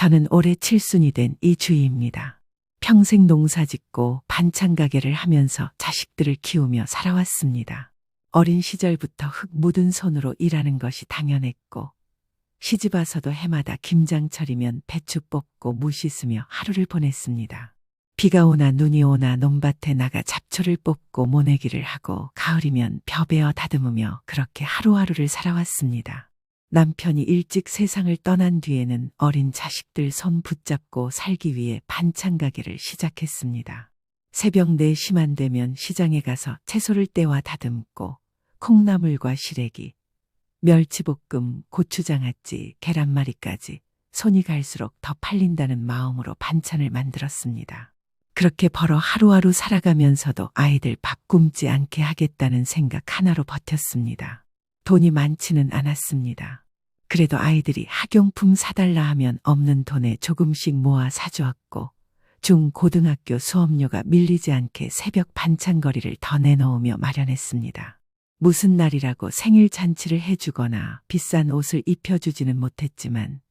저는 올해 칠순이 된 이주희입니다. 평생 농사 짓고 반찬 가게를 하면서 자식들을 키우며 살아왔습니다. 어린 시절부터 흙 묻은 손으로 일하는 것이 당연했고, 시집 와서도 해마다 김장철이면 배추 뽑고 무 씻으며 하루를 보냈습니다. 비가 오나 눈이 오나 논밭에 나가 잡초를 뽑고 모내기를 하고, 가을이면 벼 베어 다듬으며 그렇게 하루하루를 살아왔습니다. 남편이 일찍 세상을 떠난 뒤에는 어린 자식들 손 붙잡고 살기 위해 반찬 가게를 시작했습니다. 새벽 4시만 되면 시장에 가서 채소를 떼와 다듬고 콩나물과 시래기, 멸치볶음, 고추장아찌, 계란말이까지 손이 갈수록 더 팔린다는 마음으로 반찬을 만들었습니다. 그렇게 벌어 하루하루 살아가면서도 아이들 밥 굶지 않게 하겠다는 생각 하나로 버텼습니다. 돈이 많지는 않았습니다. 그래도 아이들이 학용품 사달라 하면 없는 돈에 조금씩 모아 사주었고, 중, 고등학교 수업료가 밀리지 않게 새벽 반찬거리를 더 내놓으며 마련했습니다. 무슨 날이라고 생일 잔치를 해주거나 비싼 옷을 입혀주지는 못했지만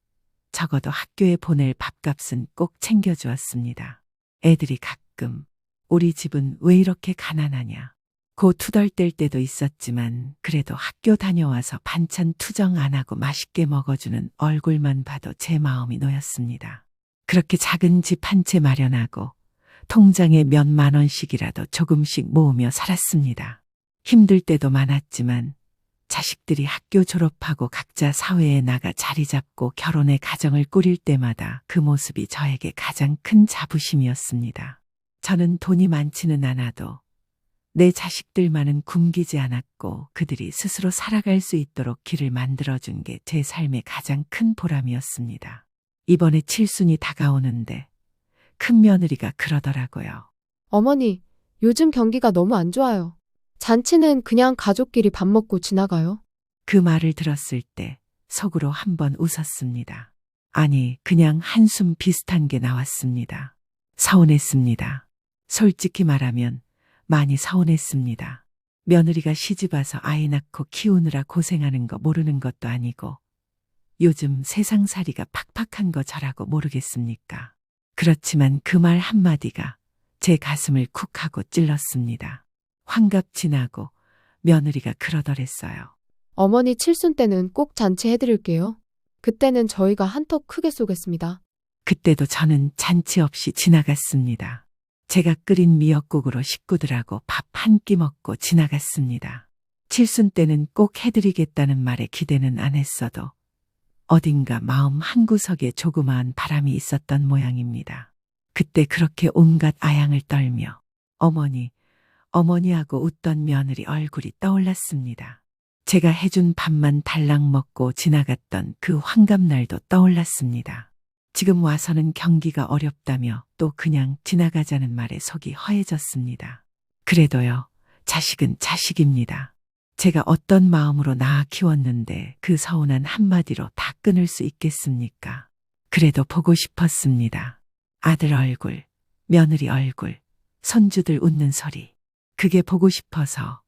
적어도 학교에 보낼 밥값은 꼭 챙겨주었습니다. 애들이 가끔 우리 집은 왜 이렇게 가난하냐 고 투덜댈 때도 있었지만, 그래도 학교 다녀와서 반찬 투정 안 하고 맛있게 먹어주는 얼굴만 봐도 제 마음이 놓였습니다. 그렇게 작은 집 한 채 마련하고 통장에 몇만 원씩이라도 조금씩 모으며 살았습니다. 힘들 때도 많았지만 자식들이 학교 졸업하고 각자 사회에 나가 자리 잡고 결혼해 가정을 꾸릴 때마다 그 모습이 저에게 가장 큰 자부심이었습니다. 저는 돈이 많지는 않아도 내 자식들만은 굶기지 않았고, 그들이 스스로 살아갈 수 있도록 길을 만들어준 게 제 삶의 가장 큰 보람이었습니다. 이번에 칠순이 다가오는데 큰 며느리가 그러더라고요. 어머니, 요즘 경기가 너무 안 좋아요. 잔치는 그냥 가족끼리 밥 먹고 지나가요. 그 말을 들었을 때 속으로 한번 웃었습니다. 아니, 그냥 한숨 비슷한 게 나왔습니다. 서운했습니다. 솔직히 말하면 많이 서운했습니다. 며느리가 시집와서 아이 낳고 키우느라 고생하는 거 모르는 것도 아니고, 요즘 세상살이가 팍팍한 거 저라고 모르겠습니까? 그렇지만 그 말 한마디가 제 가슴을 쿡 하고 찔렀습니다. 환갑 지나고 며느리가 그러더랬어요. 어머니 칠순 때는 꼭 잔치 해드릴게요. 그때는 저희가 한턱 크게 쏘겠습니다. 그때도 저는 잔치 없이 지나갔습니다. 제가 끓인 미역국으로 식구들하고 밥 한 끼 먹고 지나갔습니다. 칠순 때는 꼭 해드리겠다는 말에 기대는 안 했어도 어딘가 마음 한구석에 조그마한 바람이 있었던 모양입니다. 그때 그렇게 온갖 아양을 떨며 어머니, 어머니하고 웃던 며느리 얼굴이 떠올랐습니다. 제가 해준 밥만 달랑 먹고 지나갔던 그 환갑날도 떠올랐습니다. 지금 와서는 경기가 어렵다며 또 그냥 지나가자는 말에 속이 허해졌습니다. 그래도요, 자식은 자식입니다. 제가 어떤 마음으로 낳아 키웠는데 그 서운한 한마디로 다 끊을 수 있겠습니까? 그래도 보고 싶었습니다. 아들 얼굴, 며느리 얼굴, 손주들 웃는 소리. 그게 보고 싶어서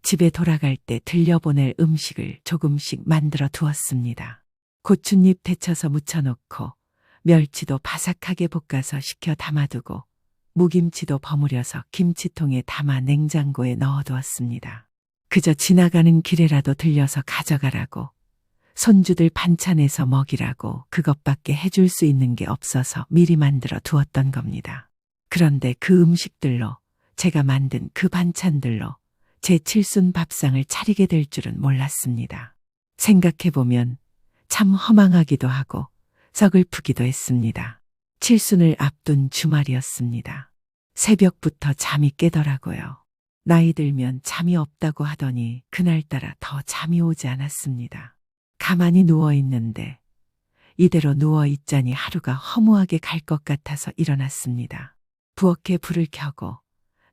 집에 돌아갈 때 들려보낼 음식을 조금씩 만들어 두었습니다. 고춧잎 데쳐서 무쳐놓고 멸치도 바삭하게 볶아서 식혀 담아두고 무김치도 버무려서 김치통에 담아 냉장고에 넣어두었습니다. 그저 지나가는 길에라도 들려서 가져가라고, 손주들 반찬해서 먹이라고, 그것밖에 해줄 수 있는 게 없어서 미리 만들어 두었던 겁니다. 그런데 그 음식들로, 제가 만든 그 반찬들로 제 칠순 밥상을 차리게 될 줄은 몰랐습니다. 생각해보면 참 허망하기도 하고 서글프기도 했습니다. 칠순을 앞둔 주말이었습니다. 새벽부터 잠이 깨더라고요. 나이 들면 잠이 없다고 하더니 그날따라 더 잠이 오지 않았습니다. 가만히 누워있는데 이대로 누워있자니 하루가 허무하게 갈 것 같아서 일어났습니다. 부엌에 불을 켜고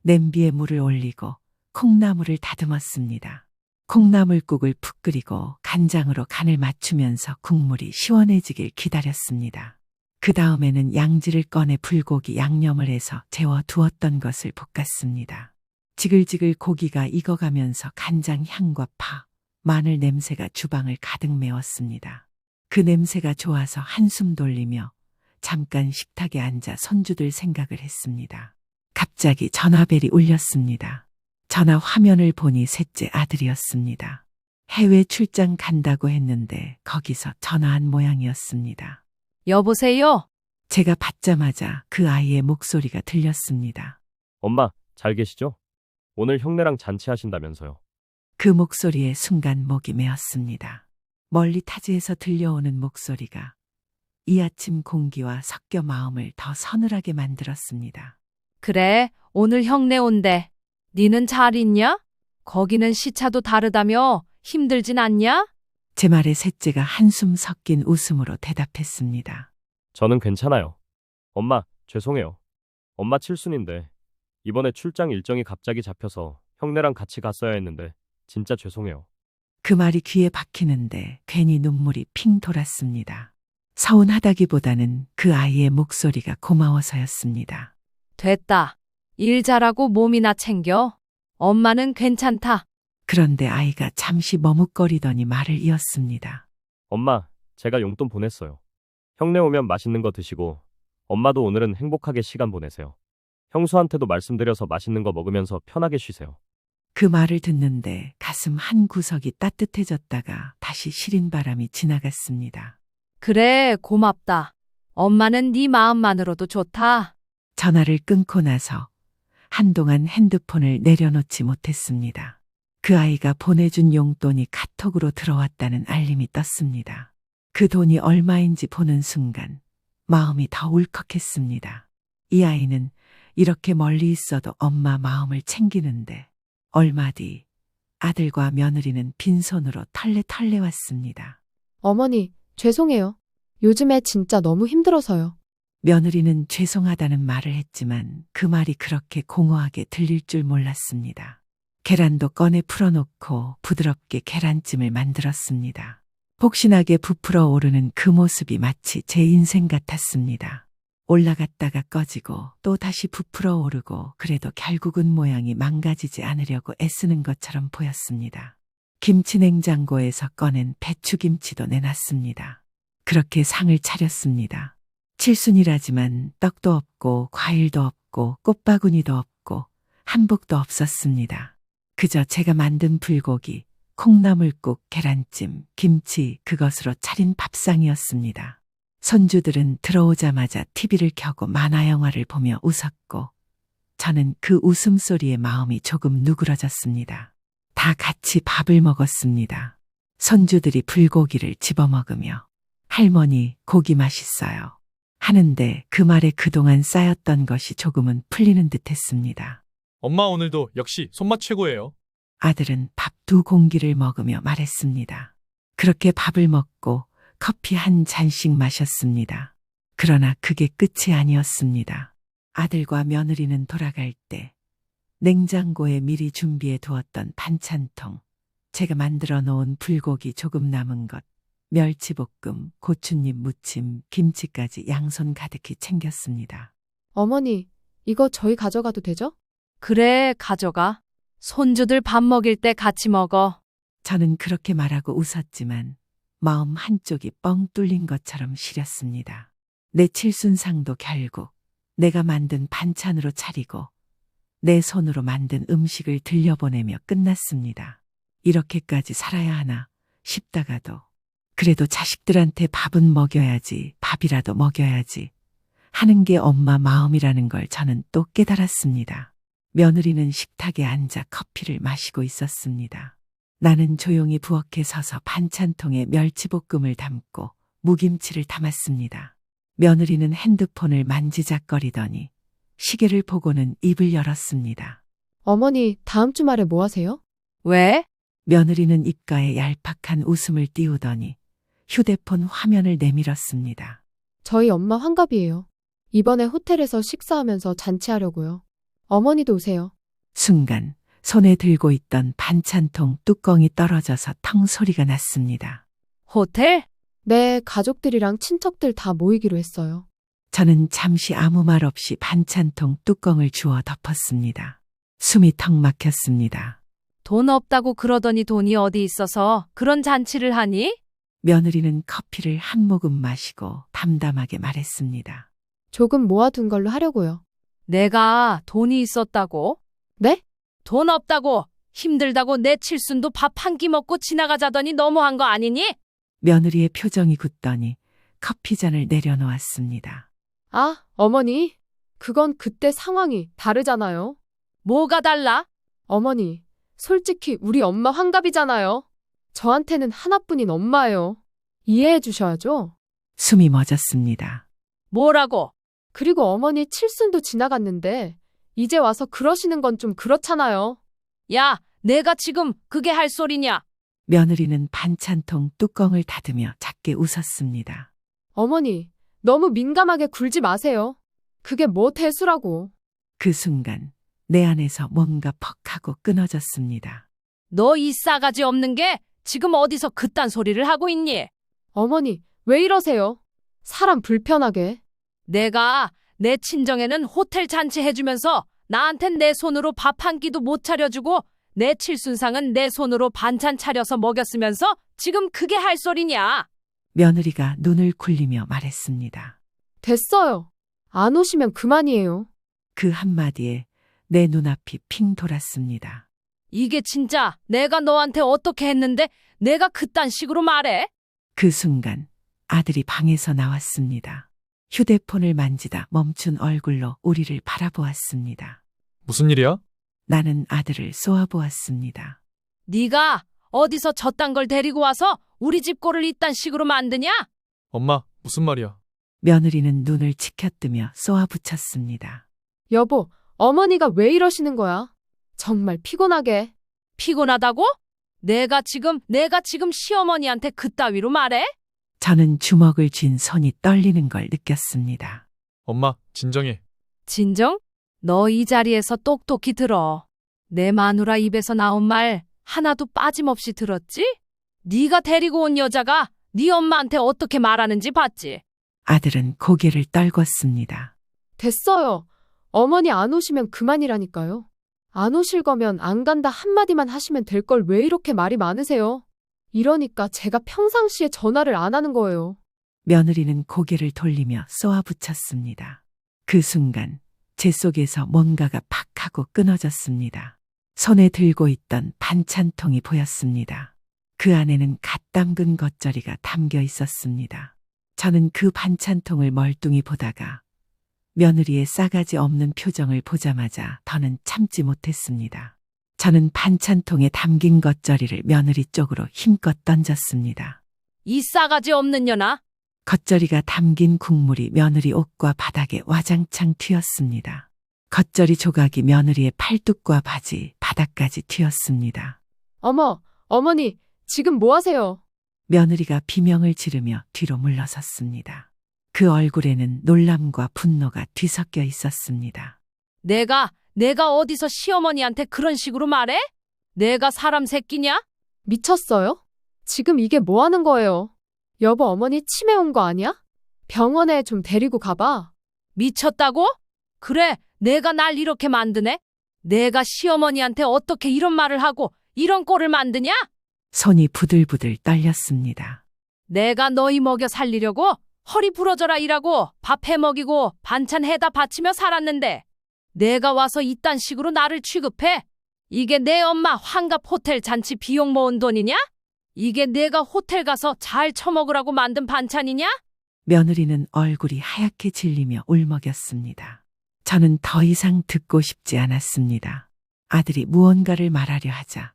냄비에 물을 올리고 콩나물을 다듬었습니다. 콩나물국을 푹 끓이고 간장으로 간을 맞추면서 국물이 시원해지길 기다렸습니다. 그 다음에는 양지를 꺼내 불고기 양념을 해서 재워 두었던 것을 볶았습니다. 지글지글 고기가 익어가면서 간장 향과 파, 마늘 냄새가 주방을 가득 메웠습니다. 그 냄새가 좋아서 한숨 돌리며 잠깐 식탁에 앉아 손주들 생각을 했습니다. 갑자기 전화벨이 울렸습니다. 전화 화면을 보니 셋째 아들이었습니다. 해외 출장 간다고 했는데 거기서 전화한 모양이었습니다. 여보세요? 제가 받자마자 그 아이의 목소리가 들렸습니다. 엄마, 잘 계시죠? 오늘 형네랑 잔치하신다면서요. 그 목소리에 순간 목이 메었습니다. 멀리 타지에서 들려오는 목소리가 이 아침 공기와 섞여 마음을 더 서늘하게 만들었습니다. 그래, 오늘 형네 온대. 니는 잘 있냐? 거기는 시차도 다르다며 힘들진 않냐? 제 말에 셋째가 한숨 섞인 웃음으로 대답했습니다. 저는 괜찮아요. 엄마, 죄송해요. 엄마 칠순인데 이번에 출장 일정이 갑자기 잡혀서 형네랑 같이 갔어야 했는데 진짜 죄송해요. 그 말이 귀에 박히는데 괜히 눈물이 핑 돌았습니다. 서운하다기보다는 그 아이의 목소리가 고마워서였습니다. 됐다. 일 잘하고 몸이나 챙겨. 엄마는 괜찮다. 그런데 아이가 잠시 머뭇거리더니 말을 이었습니다. 엄마, 제가 용돈 보냈어요. 형네 오면 맛있는 거 드시고 엄마도 오늘은 행복하게 시간 보내세요. 형수한테도 말씀드려서 맛있는 거 먹으면서 편하게 쉬세요. 그 말을 듣는데 가슴 한 구석이 따뜻해졌다가 다시 시린 바람이 지나갔습니다. 그래, 고맙다. 엄마는 네 마음만으로도 좋다. 전화를 끊고 나서 한동안 핸드폰을 내려놓지 못했습니다. 그 아이가 보내준 용돈이 카톡으로 들어왔다는 알림이 떴습니다. 그 돈이 얼마인지 보는 순간 마음이 더 울컥했습니다. 이 아이는 이렇게 멀리 있어도 엄마 마음을 챙기는데 얼마 뒤 아들과 며느리는 빈손으로 털레 왔습니다. 어머니, 죄송해요. 요즘에 진짜 너무 힘들어서요. 며느리는 죄송하다는 말을 했지만 그 말이 그렇게 공허하게 들릴 줄 몰랐습니다. 계란도 꺼내 풀어놓고 부드럽게 계란찜을 만들었습니다. 폭신하게 부풀어 오르는 그 모습이 마치 제 인생 같았습니다. 올라갔다가 꺼지고 또 다시 부풀어 오르고 그래도 결국은 모양이 망가지지 않으려고 애쓰는 것처럼 보였습니다. 김치 냉장고에서 꺼낸 배추김치도 내놨습니다. 그렇게 상을 차렸습니다. 칠순이라지만 떡도 없고 과일도 없고 꽃바구니도 없고 한복도 없었습니다. 그저 제가 만든 불고기, 콩나물국, 계란찜, 김치 그것으로 차린 밥상이었습니다. 손주들은 들어오자마자 TV를 켜고 만화 영화를 보며 웃었고 저는 그 웃음소리에 마음이 조금 누그러졌습니다. 다 같이 밥을 먹었습니다. 손주들이 불고기를 집어먹으며 할머니 고기 맛있어요 하는데 그 말에 그동안 쌓였던 것이 조금은 풀리는 듯했습니다. 엄마 오늘도 역시 손맛 최고예요. 아들은 밥 2공기를 먹으며 말했습니다. 그렇게 밥을 먹고 커피 한 잔씩 마셨습니다. 그러나 그게 끝이 아니었습니다. 아들과 며느리는 돌아갈 때 냉장고에 미리 준비해 두었던 반찬통, 제가 만들어 놓은 불고기 조금 남은 것, 멸치볶음, 고추잎 무침, 김치까지 양손 가득히 챙겼습니다. 어머니, 이거 저희 가져가도 되죠? 그래, 가져가. 손주들 밥 먹일 때 같이 먹어. 저는 그렇게 말하고 웃었지만 마음 한쪽이 뻥 뚫린 것처럼 시렸습니다. 내 칠순상도 결국 내가 만든 반찬으로 차리고 내 손으로 만든 음식을 들려보내며 끝났습니다. 이렇게까지 살아야 하나 싶다가도 그래도 자식들한테 밥은 먹여야지, 밥이라도 먹여야지 하는 게 엄마 마음이라는 걸 저는 또 깨달았습니다. 며느리는 식탁에 앉아 커피를 마시고 있었습니다. 나는 조용히 부엌에 서서 반찬통에 멸치볶음을 담고 무김치를 담았습니다. 며느리는 핸드폰을 만지작거리더니 시계를 보고는 입을 열었습니다. 어머니, 다음 주말에 뭐 하세요? 왜? 며느리는 입가에 얄팍한 웃음을 띄우더니 휴대폰 화면을 내밀었습니다. 저희 엄마 환갑이에요. 이번에 호텔에서 식사하면서 잔치하려고요. 어머니도 오세요. 순간 손에 들고 있던 반찬통 뚜껑이 떨어져서 텅 소리가 났습니다. 호텔? 네, 가족들이랑 친척들 다 모이기로 했어요. 저는 잠시 아무 말 없이 반찬통 뚜껑을 주워 덮었습니다. 숨이 턱 막혔습니다. 돈 없다고 그러더니 돈이 어디 있어서 그런 잔치를 하니? 며느리는 커피를 한 모금 마시고 담담하게 말했습니다. 조금 모아둔 걸로 하려고요. 내가 돈이 있었다고? 네? 돈 없다고 힘들다고 내 칠순도 밥 한 끼 먹고 지나가자더니 너무한 거 아니니? 며느리의 표정이 굳더니 커피잔을 내려놓았습니다. 아, 어머니. 그건 그때 상황이 다르잖아요. 뭐가 달라? 어머니, 솔직히 우리 엄마 환갑이잖아요. 저한테는 하나뿐인 엄마예요. 이해해 주셔야죠. 숨이 멎었습니다. 뭐라고? 그리고 어머니 칠순도 지나갔는데 이제 와서 그러시는 건 좀 그렇잖아요. 야, 내가 지금 그게 할 소리냐? 며느리는 반찬통 뚜껑을 닫으며 작게 웃었습니다. 어머니, 너무 민감하게 굴지 마세요. 그게 뭐 대수라고. 그 순간 내 안에서 뭔가 퍽하고 끊어졌습니다. 너 이 싸가지 없는 게 지금 어디서 그딴 소리를 하고 있니? 어머니, 왜 이러세요? 사람 불편하게. 내가 내 친정에는 호텔 잔치 해주면서 나한텐 내 손으로 밥 한 끼도 못 차려주고 내 칠순상은 내 손으로 반찬 차려서 먹였으면서 지금 그게 할 소리냐? 며느리가 눈을 굴리며 말했습니다. 됐어요. 안 오시면 그만이에요. 그 한마디에 내 눈앞이 핑 돌았습니다. 이게 진짜 내가 너한테 어떻게 했는데 내가 그딴 식으로 말해? 그 순간 아들이 방에서 나왔습니다. 휴대폰을 만지다 멈춘 얼굴로 우리를 바라보았습니다. 무슨 일이야? 나는 아들을 쏘아보았습니다. 네가 어디서 저딴 걸 데리고 와서 우리 집 꼴을 이딴 식으로 만드냐? 엄마, 무슨 말이야? 며느리는 눈을 치켜뜨며 쏘아붙였습니다. 여보, 어머니가 왜 이러시는 거야? 정말 피곤하게. 피곤하다고? 내가 지금 시어머니한테 그따위로 말해? 저는 주먹을 쥔 손이 떨리는 걸 느꼈습니다. 엄마, 진정해. 진정? 너 이 자리에서 똑똑히 들어. 내 마누라 입에서 나온 말 하나도 빠짐없이 들었지? 네가 데리고 온 여자가 네 엄마한테 어떻게 말하는지 봤지? 아들은 고개를 떨궜습니다. 됐어요. 어머니 안 오시면 그만이라니까요. 안 오실 거면 안 간다 한마디만 하시면 될 걸 왜 이렇게 말이 많으세요? 이러니까 제가 평상시에 전화를 안 하는 거예요. 며느리는 고개를 돌리며 쏘아붙였습니다. 그 순간 제 속에서 뭔가가 팍 하고 끊어졌습니다. 손에 들고 있던 반찬통이 보였습니다. 그 안에는 갓 담근 겉절이가 담겨 있었습니다. 저는 그 반찬통을 멀뚱히 보다가 며느리의 싸가지 없는 표정을 보자마자 더는 참지 못했습니다. 저는 반찬통에 담긴 겉절이를 며느리 쪽으로 힘껏 던졌습니다. 이 싸가지 없는 년아. 겉절이가 담긴 국물이 며느리 옷과 바닥에 와장창 튀었습니다. 겉절이 조각이 며느리의 팔뚝과 바지, 바닥까지 튀었습니다. 어머, 어머니, 지금 뭐 하세요? 며느리가 비명을 지르며 뒤로 물러섰습니다. 그 얼굴에는 놀람과 분노가 뒤섞여 있었습니다. 내가 어디서 시어머니한테 그런 식으로 말해? 내가 사람 새끼냐? 미쳤어요? 지금 이게 뭐 하는 거예요? 여보, 어머니 치매 온 거 아니야? 병원에 좀 데리고 가봐. 미쳤다고? 그래, 내가 날 이렇게 만드네? 내가 시어머니한테 어떻게 이런 말을 하고 이런 꼴을 만드냐? 손이 부들부들 떨렸습니다. 내가 너희 먹여 살리려고 허리 부러져라 일하고 밥 해 먹이고 반찬 해다 바치며 살았는데 내가 와서 이딴 식으로 나를 취급해? 이게 내 엄마 환갑 호텔 잔치 비용 모은 돈이냐? 이게 내가 호텔 가서 잘 처먹으라고 만든 반찬이냐? 며느리는 얼굴이 하얗게 질리며 울먹였습니다. 저는 더 이상 듣고 싶지 않았습니다. 아들이 무언가를 말하려 하자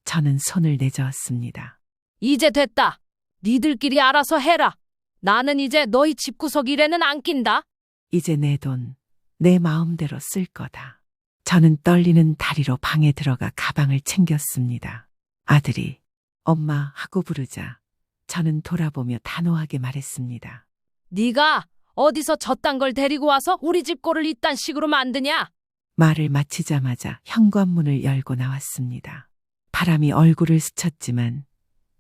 저는 손을 내저었습니다. 이제 됐다. 니들끼리 알아서 해라. 나는 이제 너희 집구석 일에는 안 낀다. 이제 내 돈, 내 마음대로 쓸 거다. 저는 떨리는 다리로 방에 들어가 가방을 챙겼습니다. 아들이 엄마 하고 부르자 저는 돌아보며 단호하게 말했습니다. 네가 어디서 저딴 걸 데리고 와서 우리 집 꼴을 이딴 식으로 만드냐? 말을 마치자마자 현관문을 열고 나왔습니다. 바람이 얼굴을 스쳤지만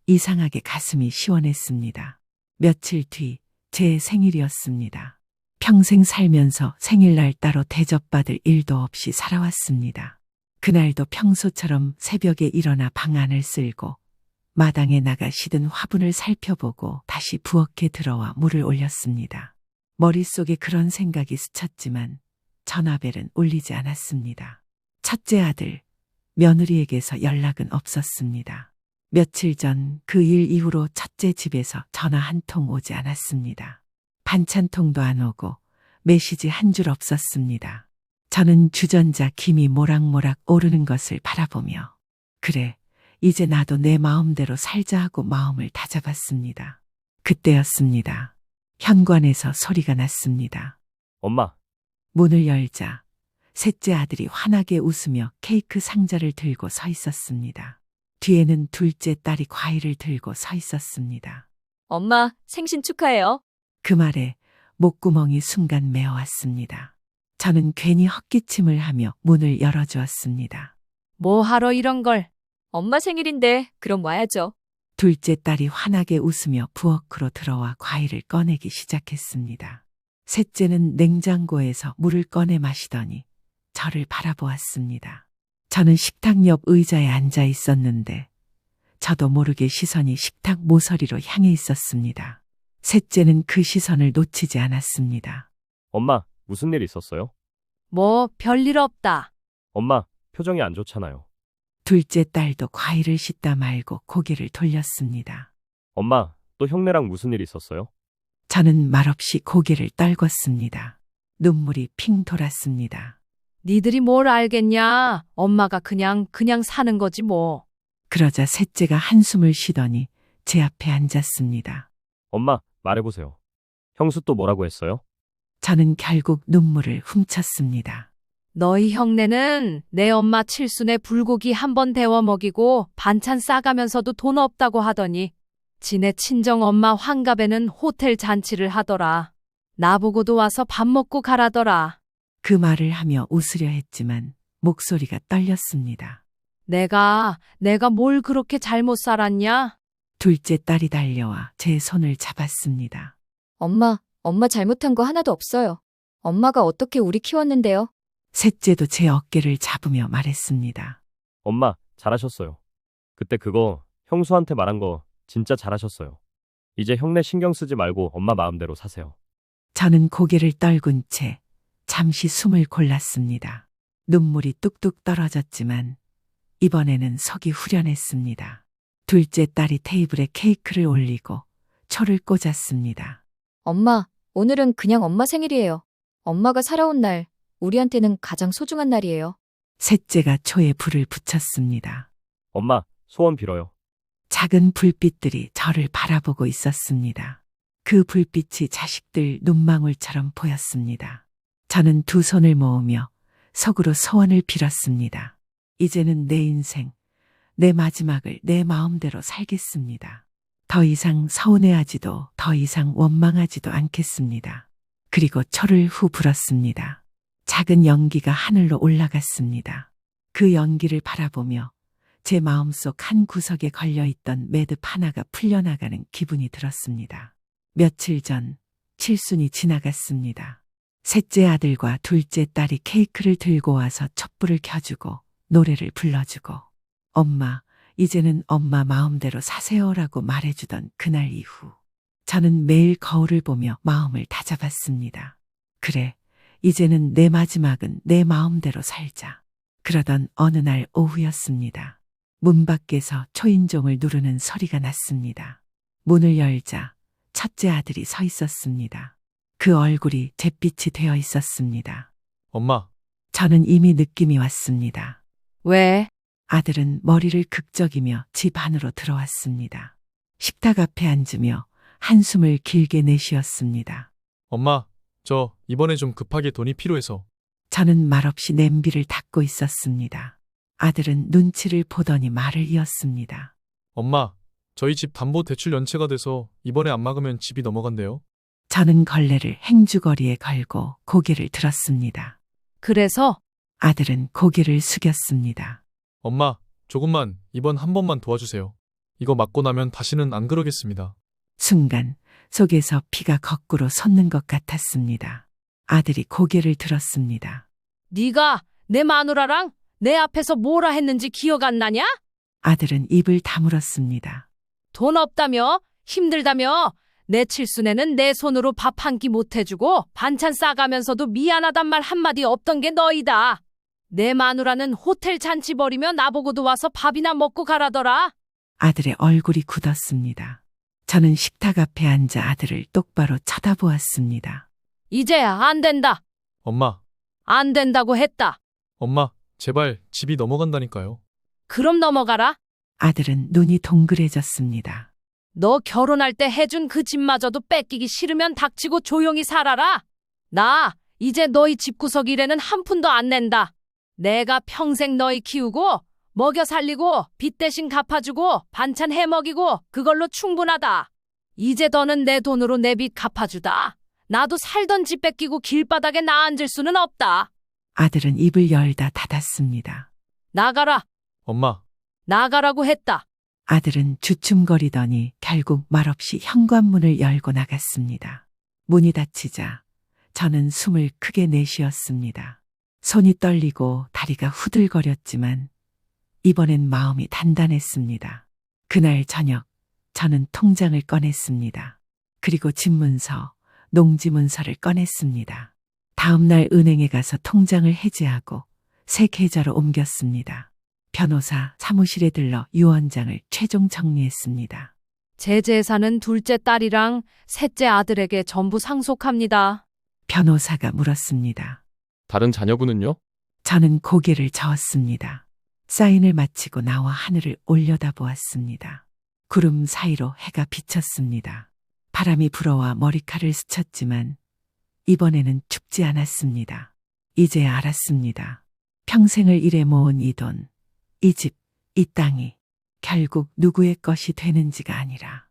이상하게 가슴이 시원했습니다. 며칠 뒤 제 생일이었습니다. 평생 살면서 생일날 따로 대접받을 일도 없이 살아왔습니다. 그날도 평소처럼 새벽에 일어나 방 안을 쓸고 마당에 나가 시든 화분을 살펴보고 다시 부엌에 들어와 물을 올렸습니다. 머릿속에 그런 생각이 스쳤지만 전화벨은 울리지 않았습니다. 첫째 아들, 며느리에게서 연락은 없었습니다. 며칠 전 그 일 이후로 첫째 집에서 전화 한 통 오지 않았습니다. 반찬통도 안 오고 메시지 한 줄 없었습니다. 저는 주전자 김이 모락모락 오르는 것을 바라보며 그래, 이제 나도 내 마음대로 살자 하고 마음을 다잡았습니다. 그때였습니다. 현관에서 소리가 났습니다. 엄마, 문을 열자 셋째 아들이 환하게 웃으며 케이크 상자를 들고 서 있었습니다. 뒤에는 둘째 딸이 과일을 들고 서 있었습니다. 엄마, 생신 축하해요. 그 말에 목구멍이 순간 메어왔습니다. 저는 괜히 헛기침을 하며 문을 열어주었습니다. 뭐 하러 이런 걸? 엄마 생일인데 그럼 와야죠. 둘째 딸이 환하게 웃으며 부엌으로 들어와 과일을 꺼내기 시작했습니다. 셋째는 냉장고에서 물을 꺼내 마시더니 저를 바라보았습니다. 저는 식탁 옆 의자에 앉아 있었는데 저도 모르게 시선이 식탁 모서리로 향해 있었습니다. 셋째는 그 시선을 놓치지 않았습니다. 엄마, 무슨 일 있었어요? 뭐 별일 없다. 엄마, 표정이 안 좋잖아요. 둘째 딸도 과일을 씻다 말고 고개를 돌렸습니다. 엄마, 또 형네랑 무슨 일 있었어요? 저는 말없이 고개를 떨궜습니다. 눈물이 핑 돌았습니다. 니들이 뭘 알겠냐? 엄마가 그냥 사는 거지 뭐. 그러자 셋째가 한숨을 쉬더니 제 앞에 앉았습니다. 엄마, 말해보세요. 형수 또 뭐라고 했어요? 저는 결국 눈물을 훔쳤습니다. 너희 형네는 내 엄마 칠순에 불고기 한 번 데워 먹이고 반찬 싸가면서도 돈 없다고 하더니 지네 친정 엄마 환갑에는 호텔 잔치를 하더라. 나보고도 와서 밥 먹고 가라더라. 그 말을 하며 웃으려 했지만 목소리가 떨렸습니다. 내가 뭘 그렇게 잘못 살았냐? 둘째 딸이 달려와 제 손을 잡았습니다. 엄마 잘못한 거 하나도 없어요. 엄마가 어떻게 우리 키웠는데요? 셋째도 제 어깨를 잡으며 말했습니다. 엄마, 잘하셨어요. 그때 그거 형수한테 말한 거 진짜 잘하셨어요. 이제 형네 신경 쓰지 말고 엄마 마음대로 사세요. 저는 고개를 떨군 채 잠시 숨을 골랐습니다. 눈물이 뚝뚝 떨어졌지만 이번에는 속이 후련했습니다. 둘째 딸이 테이블에 케이크를 올리고 초를 꽂았습니다. 엄마, 오늘은 그냥 엄마 생일이에요. 엄마가 살아온 날, 우리한테는 가장 소중한 날이에요. 셋째가 초에 불을 붙였습니다. 엄마, 소원 빌어요. 작은 불빛들이 저를 바라보고 있었습니다. 그 불빛이 자식들 눈망울처럼 보였습니다. 저는 두 손을 모으며 속으로 소원을 빌었습니다. 이제는 내 인생, 내 마지막을 내 마음대로 살겠습니다. 더 이상 서운해하지도 더 이상 원망하지도 않겠습니다. 그리고 초를 후 불었습니다. 작은 연기가 하늘로 올라갔습니다. 그 연기를 바라보며 제 마음속 한 구석에 걸려있던 매듭 하나가 풀려나가는 기분이 들었습니다. 며칠 전 칠순이 지나갔습니다. 셋째 아들과 둘째 딸이 케이크를 들고 와서 촛불을 켜주고 노래를 불러주고 엄마, 이제는 엄마 마음대로 사세요라고 말해주던 그날 이후 저는 매일 거울을 보며 마음을 다잡았습니다. 그래, 이제는 내 마지막은 내 마음대로 살자. 그러던 어느 날 오후였습니다. 문 밖에서 초인종을 누르는 소리가 났습니다. 문을 열자 첫째 아들이 서 있었습니다. 그 얼굴이 잿빛이 되어 있었습니다. 엄마, 저는 이미 느낌이 왔습니다. 왜? 아들은 머리를 극적이며 집 안으로 들어왔습니다. 식탁 앞에 앉으며 한숨을 길게 내쉬었습니다. 엄마, 저 이번에 좀 급하게 돈이 필요해서. 저는 말없이 냄비를 닦고 있었습니다. 아들은 눈치를 보더니 말을 이었습니다. 엄마, 저희 집 담보대출 연체가 돼서 이번에 안 막으면 집이 넘어간대요. 저는 걸레를 행주거리에 걸고 고개를 들었습니다. 그래서 아들은 고개를 숙였습니다. 엄마, 조금만 이번 한 번만 도와주세요. 이거 막고 나면 다시는 안 그러겠습니다. 순간 속에서 피가 거꾸로 솟는 것 같았습니다. 아들이 고개를 들었습니다. 네가 내 마누라랑 내 앞에서 뭐라 했는지 기억 안 나냐? 아들은 입을 다물었습니다. 돈 없다며? 힘들다며? 내 칠순에는 내 손으로 밥 한 끼 못 해주고 반찬 싸가면서도 미안하단 말 한마디 없던 게 너희다. 내 마누라는 호텔 잔치 벌이며 나보고도 와서 밥이나 먹고 가라더라. 아들의 얼굴이 굳었습니다. 저는 식탁 앞에 앉아 아들을 똑바로 쳐다보았습니다. 이제야 안 된다. 엄마, 안 된다고 했다. 엄마, 제발 집이 넘어간다니까요. 그럼 넘어가라. 아들은 눈이 동그래졌습니다. 너 결혼할 때 해준 그 집마저도 뺏기기 싫으면 닥치고 조용히 살아라. 나 이제 너희 집구석 일에는 한 푼도 안 낸다. 내가 평생 너희 키우고 먹여 살리고 빚 대신 갚아주고 반찬 해 먹이고 그걸로 충분하다. 이제 너는 내 돈으로 내 빚 갚아주다. 나도 살던 집 뺏기고 길바닥에 나 앉을 수는 없다. 아들은 입을 열다 닫았습니다. 나가라. 엄마, 나가라고 했다. 아들은 주춤거리더니 결국 말없이 현관문을 열고 나갔습니다. 문이 닫히자 저는 숨을 크게 내쉬었습니다. 손이 떨리고 다리가 후들거렸지만 이번엔 마음이 단단했습니다. 그날 저녁 저는 통장을 꺼냈습니다. 그리고 집문서, 농지문서를 꺼냈습니다. 다음날 은행에 가서 통장을 해지하고 새 계좌로 옮겼습니다. 변호사 사무실에 들러 유언장을 최종 정리했습니다. 제 재산은 둘째 딸이랑 셋째 아들에게 전부 상속합니다. 변호사가 물었습니다. 다른 자녀분은요? 저는 고개를 저었습니다. 사인을 마치고 나와 하늘을 올려다보았습니다. 구름 사이로 해가 비쳤습니다. 바람이 불어와 머리칼을 스쳤지만 이번에는 춥지 않았습니다. 이제야 알았습니다. 평생을 일해 모은 이 돈, 이 집, 이 땅이 결국 누구의 것이 되는지가 아니라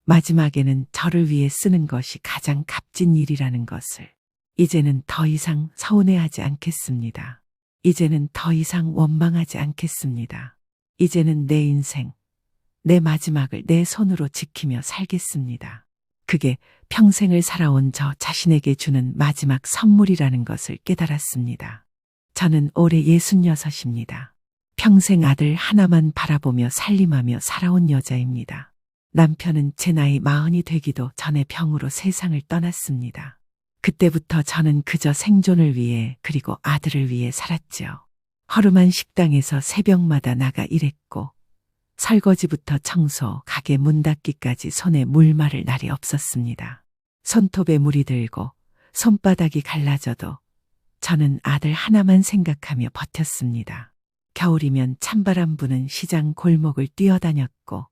마지막에는 저를 위해 쓰는 것이 가장 값진 일이라는 것을 이제는 더 이상 서운해하지 않겠습니다. 이제는 더 이상 원망하지 않겠습니다. 이제는 내 인생, 내 마지막을 내 손으로 지키며 살겠습니다. 그게 평생을 살아온 저 자신에게 주는 마지막 선물이라는 것을 깨달았습니다. 저는 올해 66입니다. 평생 아들 하나만 바라보며 살림하며 살아온 여자입니다. 남편은 제 나이 40이 되기도 전에 병으로 세상을 떠났습니다. 그때부터 저는 그저 생존을 위해 그리고 아들을 위해 살았죠. 허름한 식당에서 새벽마다 나가 일했고 설거지부터 청소, 가게 문 닫기까지 손에 물 마를 날이 없었습니다. 손톱에 물이 들고 손바닥이 갈라져도 저는 아들 하나만 생각하며 버텼습니다. 겨울이면 찬바람 부는 시장 골목을 뛰어다녔고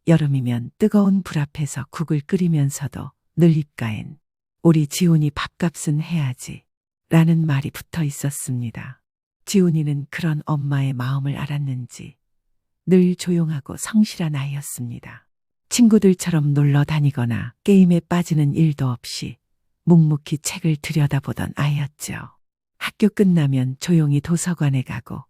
여름이면 뜨거운 불 앞에서 국을 끓이면서도 늘 입가엔 우리 지훈이 밥값은 해야지 라는 말이 붙어 있었습니다. 지훈이는 그런 엄마의 마음을 알았는지 늘 조용하고 성실한 아이였습니다. 친구들처럼 놀러 다니거나 게임에 빠지는 일도 없이 묵묵히 책을 들여다보던 아이였죠. 학교 끝나면 조용히 도서관에 가고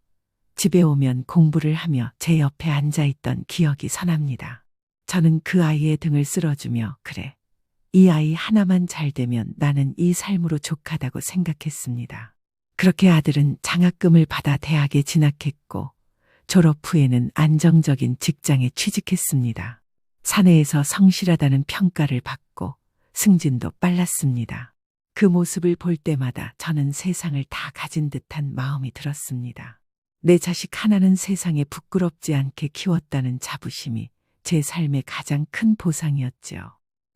집에 오면 공부를 하며 제 옆에 앉아있던 기억이 선합니다. 저는 그 아이의 등을 쓸어주며 그래, 이 아이 하나만 잘 되면 나는 이 삶으로 족하다고 생각했습니다. 그렇게 아들은 장학금을 받아 대학에 진학했고 졸업 후에는 안정적인 직장에 취직했습니다. 사내에서 성실하다는 평가를 받고 승진도 빨랐습니다. 그 모습을 볼 때마다 저는 세상을 다 가진 듯한 마음이 들었습니다. 내 자식 하나는 세상에 부끄럽지 않게 키웠다는 자부심이 제 삶의 가장 큰 보상이었죠.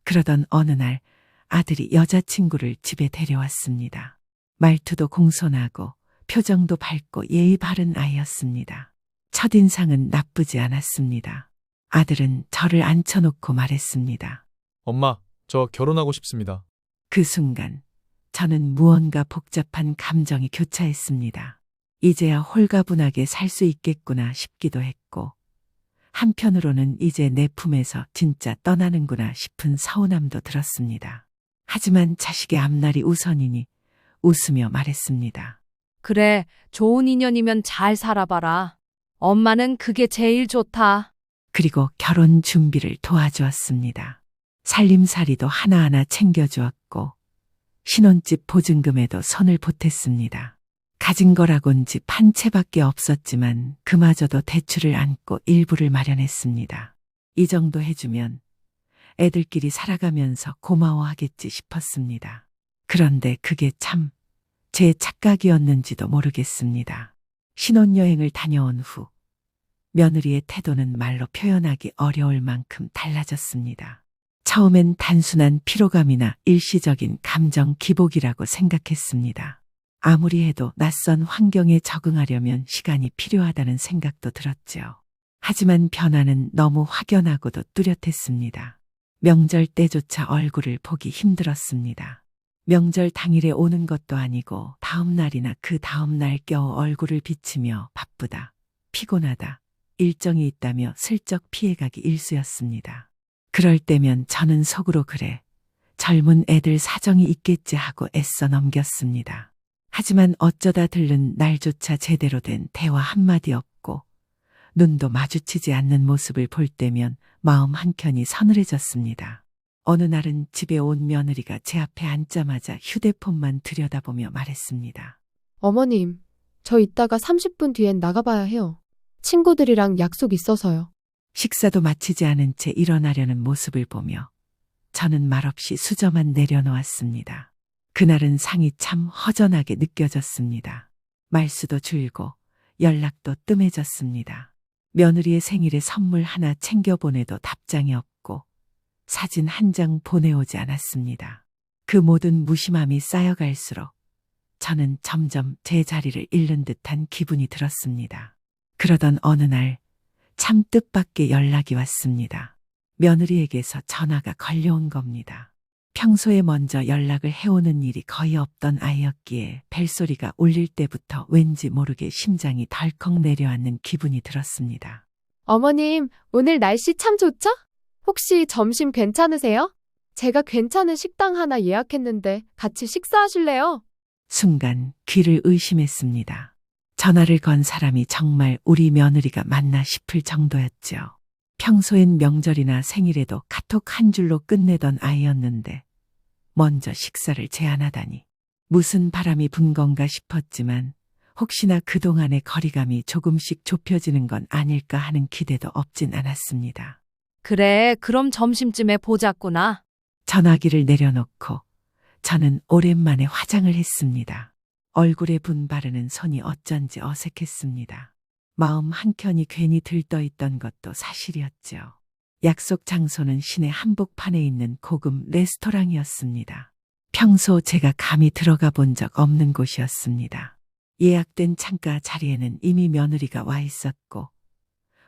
그러던 어느 날 아들이 여자친구를 집에 데려왔습니다. 말투도 공손하고 표정도 밝고 예의 바른 아이였습니다. 첫인상은 나쁘지 않았습니다. 아들은 저를 앉혀놓고 말했습니다. 엄마, 저 결혼하고 싶습니다. 그 순간 저는 무언가 복잡한 감정이 교차했습니다. 이제야 홀가분하게 살 수 있겠구나 싶기도 했고 한편으로는 이제 내 품에서 진짜 떠나는구나 싶은 서운함도 들었습니다. 하지만 자식의 앞날이 우선이니 웃으며 말했습니다. 그래, 좋은 인연이면 잘 살아봐라. 엄마는 그게 제일 좋다. 그리고 결혼 준비를 도와주었습니다. 살림살이도 하나하나 챙겨주었고 신혼집 보증금에도 손을 보탰습니다. 가진 거라곤 집 한 채밖에 없었지만 그마저도 대출을 안고 일부를 마련했습니다. 이 정도 해주면 애들끼리 살아가면서 고마워하겠지 싶었습니다. 그런데 그게 참 제 착각이었는지도 모르겠습니다. 신혼여행을 다녀온 후 며느리의 태도는 말로 표현하기 어려울 만큼 달라졌습니다. 처음엔 단순한 피로감이나 일시적인 감정 기복이라고 생각했습니다. 아무리 해도 낯선 환경에 적응하려면 시간이 필요하다는 생각도 들었죠. 하지만 변화는 너무 확연하고도 뚜렷했습니다. 명절 때조차 얼굴을 보기 힘들었습니다. 명절 당일에 오는 것도 아니고 다음 날이나 그 다음 날 겨우 얼굴을 비치며 바쁘다, 피곤하다, 일정이 있다며 슬쩍 피해가기 일쑤였습니다. 그럴 때면 저는 속으로 그래, 젊은 애들 사정이 있겠지 하고 애써 넘겼습니다. 하지만 어쩌다 들른 날조차 제대로 된 대화 한마디 없고 눈도 마주치지 않는 모습을 볼 때면 마음 한켠이 서늘해졌습니다. 어느 날은 집에 온 며느리가 제 앞에 앉자마자 휴대폰만 들여다보며 말했습니다. 어머님, 저 이따가 30분 뒤엔 나가봐야 해요. 친구들이랑 약속 있어서요. 식사도 마치지 않은 채 일어나려는 모습을 보며 저는 말없이 수저만 내려놓았습니다. 그날은 상이 참 허전하게 느껴졌습니다. 말수도 줄고 연락도 뜸해졌습니다. 며느리의 생일에 선물 하나 챙겨보내도 답장이 없고 사진 한 장 보내오지 않았습니다. 그 모든 무심함이 쌓여갈수록 저는 점점 제 자리를 잃는 듯한 기분이 들었습니다. 그러던 어느 날 참 뜻밖의 연락이 왔습니다. 며느리에게서 전화가 걸려온 겁니다. 평소에 먼저 연락을 해오는 일이 거의 없던 아이였기에 벨소리가 울릴 때부터 왠지 모르게 심장이 덜컥 내려앉는 기분이 들었습니다. 어머님, 오늘 날씨 참 좋죠? 혹시 점심 괜찮으세요? 제가 괜찮은 식당 하나 예약했는데 같이 식사하실래요? 순간 귀를 의심했습니다. 전화를 건 사람이 정말 우리 며느리가 맞나 싶을 정도였죠. 평소엔 명절이나 생일에도 카톡 한 줄로 끝내던 아이였는데 먼저 식사를 제안하다니 무슨 바람이 분 건가 싶었지만 혹시나 그동안의 거리감이 조금씩 좁혀지는 건 아닐까 하는 기대도 없진 않았습니다. 그래, 그럼 점심쯤에 보자꾸나. 전화기를 내려놓고 저는 오랜만에 화장을 했습니다. 얼굴에 분 바르는 손이 어쩐지 어색했습니다. 마음 한켠이 괜히 들떠있던 것도 사실이었죠. 약속 장소는 시내 한복판에 있는 고급 레스토랑이었습니다. 평소 제가 감히 들어가 본 적 없는 곳이었습니다. 예약된 창가 자리에는 이미 며느리가 와 있었고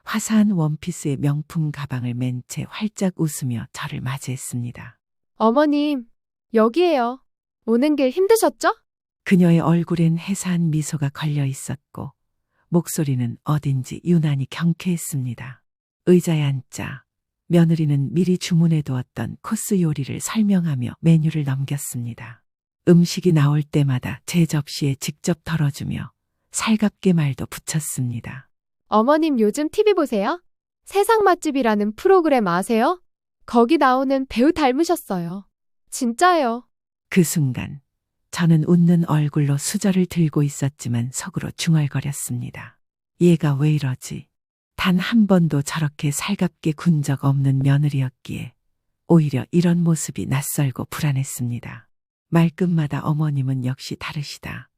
화사한 원피스에 명품 가방을 맨 채 활짝 웃으며 저를 맞이했습니다. 어머님, 여기에요. 오는 길 힘드셨죠? 그녀의 얼굴엔 해사한 미소가 걸려 있었고 목소리는 어딘지 유난히 경쾌했습니다. 의자에 앉자 며느리는 미리 주문해 두었던 코스 요리를 설명하며 메뉴를 넘겼습니다. 음식이 나올 때마다 제 접시에 직접 덜어주며 살갑게 말도 붙였습니다. 어머님 요즘 TV 보세요? 세상 맛집이라는 프로그램 아세요? 거기 나오는 배우 닮으셨어요. 진짜예요. 그 순간 저는 웃는 얼굴로 수저를 들고 있었지만 속으로 중얼거렸습니다. 얘가 왜 이러지? 단 한 번도 저렇게 살갑게 군 적 없는 며느리였기에 오히려 이런 모습이 낯설고 불안했습니다. 말끝마다 어머님은 역시 다르시다.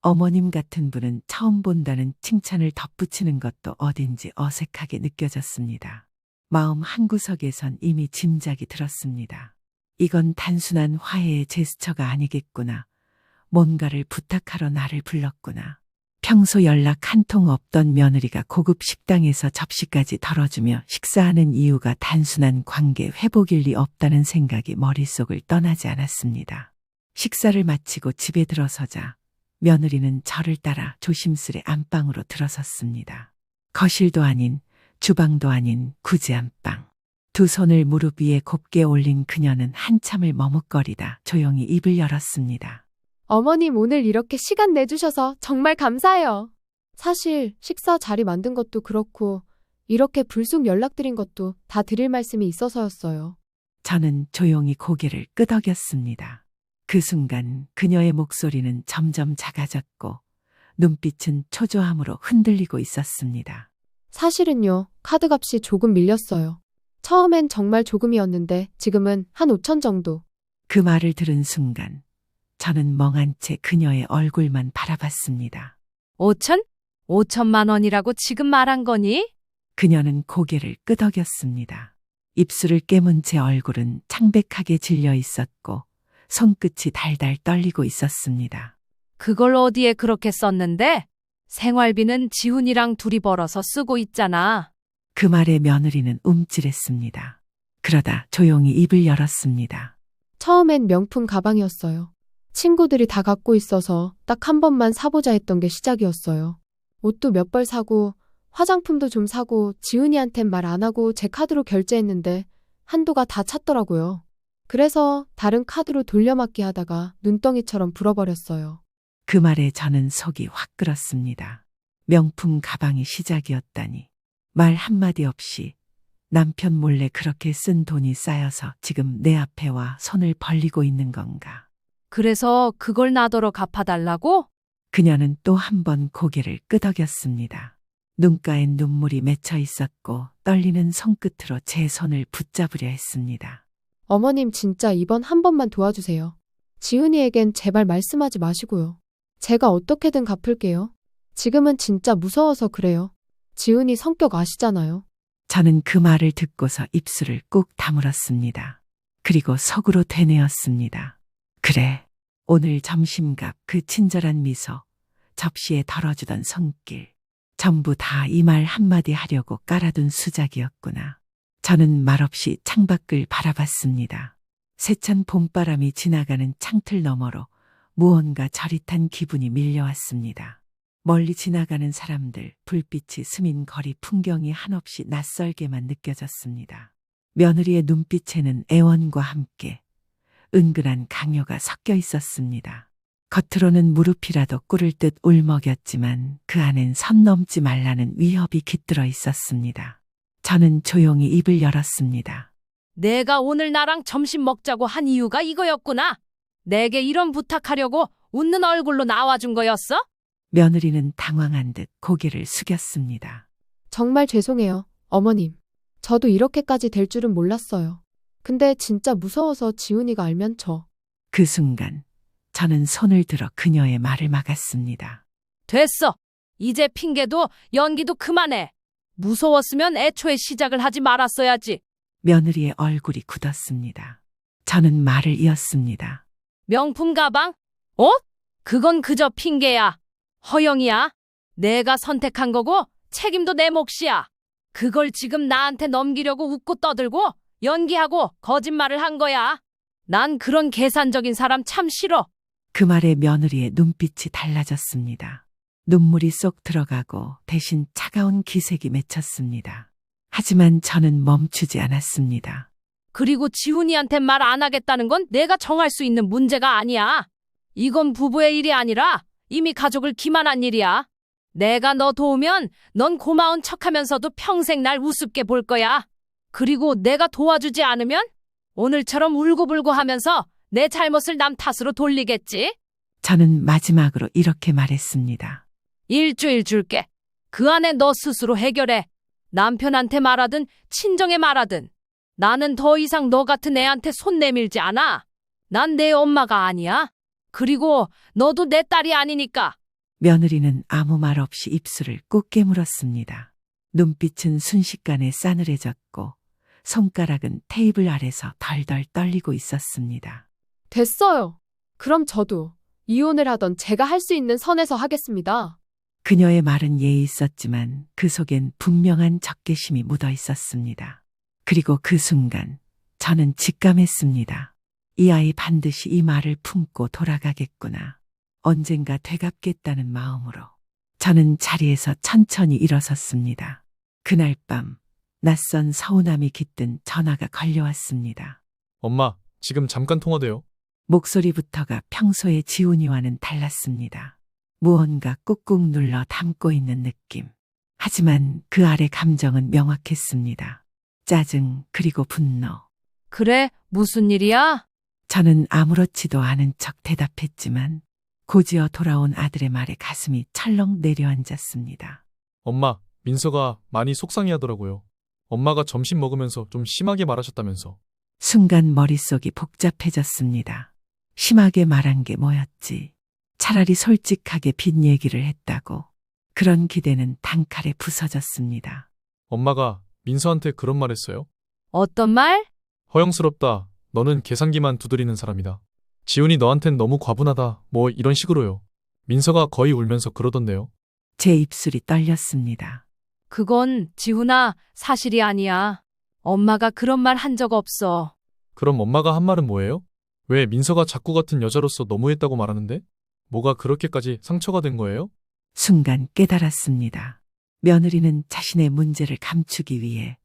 어머님 같은 분은 처음 본다는 칭찬을 덧붙이는 것도 어딘지 어색하게 느껴졌습니다. 마음 한구석에선 이미 짐작이 들었습니다. 이건 단순한 화해의 제스처가 아니겠구나. 뭔가를 부탁하러 나를 불렀구나. 평소 연락 한 통 없던 며느리가 고급 식당에서 접시까지 덜어주며 식사하는 이유가 단순한 관계 회복일 리 없다는 생각이 머릿속을 떠나지 않았습니다. 식사를 마치고 집에 들어서자 며느리는 저를 따라 조심스레 안방으로 들어섰습니다. 거실도 아닌 주방도 아닌 굳이 안방. 두 손을 무릎 위에 곱게 올린 그녀는 한참을 머뭇거리다 조용히 입을 열었습니다. 어머님 오늘 이렇게 시간 내주셔서 정말 감사해요. 사실 식사 자리 만든 것도 그렇고 이렇게 불쑥 연락드린 것도 다 드릴 말씀이 있어서였어요. 저는 조용히 고개를 끄덕였습니다. 그 순간 그녀의 목소리는 점점 작아졌고 눈빛은 초조함으로 흔들리고 있었습니다. 사실은요, 카드값이 조금 밀렸어요. 처음엔 정말 조금이었는데 지금은 한 5천 정도. 그 말을 들은 순간 저는 멍한 채 그녀의 얼굴만 바라봤습니다. 5천? 5천만 원이라고 지금 말한 거니? 그녀는 고개를 끄덕였습니다. 입술을 깨문 채 얼굴은 창백하게 질려 있었고 손끝이 달달 떨리고 있었습니다. 그걸 어디에 그렇게 썼는데? 생활비는 지훈이랑 둘이 벌어서 쓰고 있잖아. 그 말에 며느리는 움찔했습니다. 그러다 조용히 입을 열었습니다. 처음엔 명품 가방이었어요. 친구들이 다 갖고 있어서 딱 한 번만 사보자 했던 게 시작이었어요. 옷도 몇 벌 사고 화장품도 좀 사고 지은이한텐 말 안 하고 제 카드로 결제했는데 한도가 다 찼더라고요. 그래서 다른 카드로 돌려막기 하다가 눈덩이처럼 불어버렸어요. 그 말에 저는 속이 확 끓었습니다. 명품 가방이 시작이었다니. 말 한마디 없이 남편 몰래 그렇게 쓴 돈이 쌓여서 지금 내 앞에 와 손을 벌리고 있는 건가. 그래서 그걸 나더러 갚아달라고? 그녀는 또 한 번 고개를 끄덕였습니다. 눈가엔 눈물이 맺혀 있었고 떨리는 손끝으로 제 손을 붙잡으려 했습니다. 어머님 진짜 이번 한 번만 도와주세요. 지은이에겐 제발 말씀하지 마시고요. 제가 어떻게든 갚을게요. 지금은 진짜 무서워서 그래요. 지은이 성격 아시잖아요. 저는 그 말을 듣고서 입술을 꾹 다물었습니다. 그리고 속으로 되뇌었습니다. 그래, 오늘 점심값 그 친절한 미소, 접시에 덜어주던 손길, 전부 다 이 말 한마디 하려고 깔아둔 수작이었구나. 저는 말없이 창밖을 바라봤습니다. 세찬 봄바람이 지나가는 창틀 너머로 무언가 저릿한 기분이 밀려왔습니다. 멀리 지나가는 사람들, 불빛이 스민 거리 풍경이 한없이 낯설게만 느껴졌습니다. 며느리의 눈빛에는 애원과 함께 은근한 강요가 섞여 있었습니다. 겉으로는 무릎이라도 꿇을 듯 울먹였지만 그 안엔 선 넘지 말라는 위협이 깃들어 있었습니다. 저는 조용히 입을 열었습니다. 내가 오늘 나랑 점심 먹자고 한 이유가 이거였구나. 내게 이런 부탁하려고 웃는 얼굴로 나와준 거였어? 며느리는 당황한 듯 고개를 숙였습니다. 정말 죄송해요, 어머님. 저도 이렇게까지 될 줄은 몰랐어요. 근데 진짜 무서워서 지은이가 알면 그 순간 저는 손을 들어 그녀의 말을 막았습니다. 됐어. 이제 핑계도 연기도 그만해. 무서웠으면 애초에 시작을 하지 말았어야지. 며느리의 얼굴이 굳었습니다. 저는 말을 이었습니다. 명품 가방? 옷? 그건 그저 핑계야. 허영이야. 내가 선택한 거고 책임도 내 몫이야. 그걸 지금 나한테 넘기려고 웃고 떠들고 연기하고 거짓말을 한 거야. 난 그런 계산적인 사람 참 싫어. 그 말에 며느리의 눈빛이 달라졌습니다. 눈물이 쏙 들어가고 대신 차가운 기색이 맺혔습니다. 하지만 저는 멈추지 않았습니다. 그리고 지훈이한테 말 안 하겠다는 건 내가 정할 수 있는 문제가 아니야. 이건 부부의 일이 아니라 이미 가족을 기만한 일이야. 내가 너 도우면 넌 고마운 척하면서도 평생 날 우습게 볼 거야. 그리고 내가 도와주지 않으면 오늘처럼 울고불고 하면서 내 잘못을 남 탓으로 돌리겠지? 저는 마지막으로 이렇게 말했습니다. 일주일 줄게. 그 안에 너 스스로 해결해. 남편한테 말하든 친정에 말하든. 나는 더 이상 너 같은 애한테 손 내밀지 않아. 난 내 엄마가 아니야. 그리고 너도 내 딸이 아니니까. 며느리는 아무 말 없이 입술을 꾹 깨물었습니다. 눈빛은 순식간에 싸늘해졌고 손가락은 테이블 아래서 덜덜 떨리고 있었습니다. 됐어요. 그럼 저도 이혼을 하던 제가 할 수 있는 선에서 하겠습니다. 그녀의 말은 예의 있었지만 그 속엔 분명한 적개심이 묻어 있었습니다. 그리고 그 순간 저는 직감했습니다. 이 아이 반드시 이 말을 품고 돌아가겠구나. 언젠가 되갚겠다는 마음으로 저는 자리에서 천천히 일어섰습니다. 그날 밤 낯선 서운함이 깃든 전화가 걸려왔습니다. 엄마, 지금 잠깐 통화돼요. 목소리부터가 평소의 지훈이와는 달랐습니다. 무언가 꾹꾹 눌러 담고 있는 느낌. 하지만 그 아래 감정은 명확했습니다. 짜증 그리고 분노. 그래, 무슨 일이야? 저는 아무렇지도 않은 척 대답했지만 고지어 돌아온 아들의 말에 가슴이 철렁 내려앉았습니다. 엄마, 민서가 많이 속상해 하더라고요. 엄마가 점심 먹으면서 좀 심하게 말하셨다면서. 순간 머릿속이 복잡해졌습니다. 심하게 말한 게 뭐였지? 차라리 솔직하게 빈 얘기를 했다고. 그런 기대는 단칼에 부서졌습니다. 엄마가 민서한테 그런 말 했어요? 어떤 말? 허영스럽다. 너는 계산기만 두드리는 사람이다. 지훈이 너한텐 너무 과분하다. 뭐 이런 식으로요. 민서가 거의 울면서 그러던데요. 제 입술이 떨렸습니다. 그건 지훈아, 사실이 아니야. 엄마가 그런 말 한 적 없어. 그럼 엄마가 한 말은 뭐예요? 왜 민서가 자꾸 같은 여자로서 너무했다고 말하는데? 뭐가 그렇게까지 상처가 된 거예요? 순간 깨달았습니다. 며느리는 자신의 문제를 감추기 위해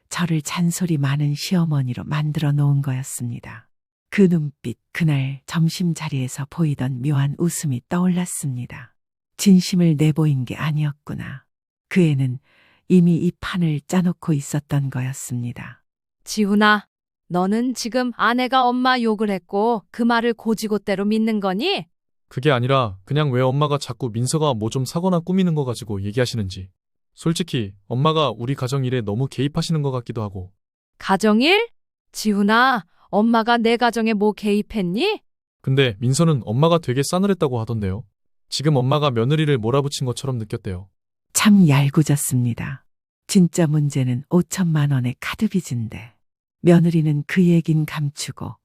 저를 잔소리 많은 시어머니로 만들어 놓은 거였습니다. 그 눈빛, 그날 점심자리에서 보이던 묘한 웃음이 떠올랐습니다. 진심을 내보인 게 아니었구나. 그 애는 이미 이 판을 짜놓고 있었던 거였습니다. 지훈아, 너는 지금 아내가 엄마 욕을 했고 그 말을 고지고대로 믿는 거니? 그게 아니라 그냥 왜 엄마가 자꾸 민서가 뭐 좀 사거나 꾸미는 거 가지고 얘기하시는지. 솔직히 엄마가 우리 가정 일에 너무 개입하시는 것 같기도 하고. 가정일? 지훈아, 엄마가 내 가정에 뭐 개입했니? 근데 민서는 엄마가 되게 싸늘했다고 하던데요. 지금 엄마가 며느리를 몰아붙인 것처럼 느꼈대요. 참 얄궂었습니다. 진짜 문제는 5천만 원의 카드 빚인데 며느리는 그 얘긴 감추고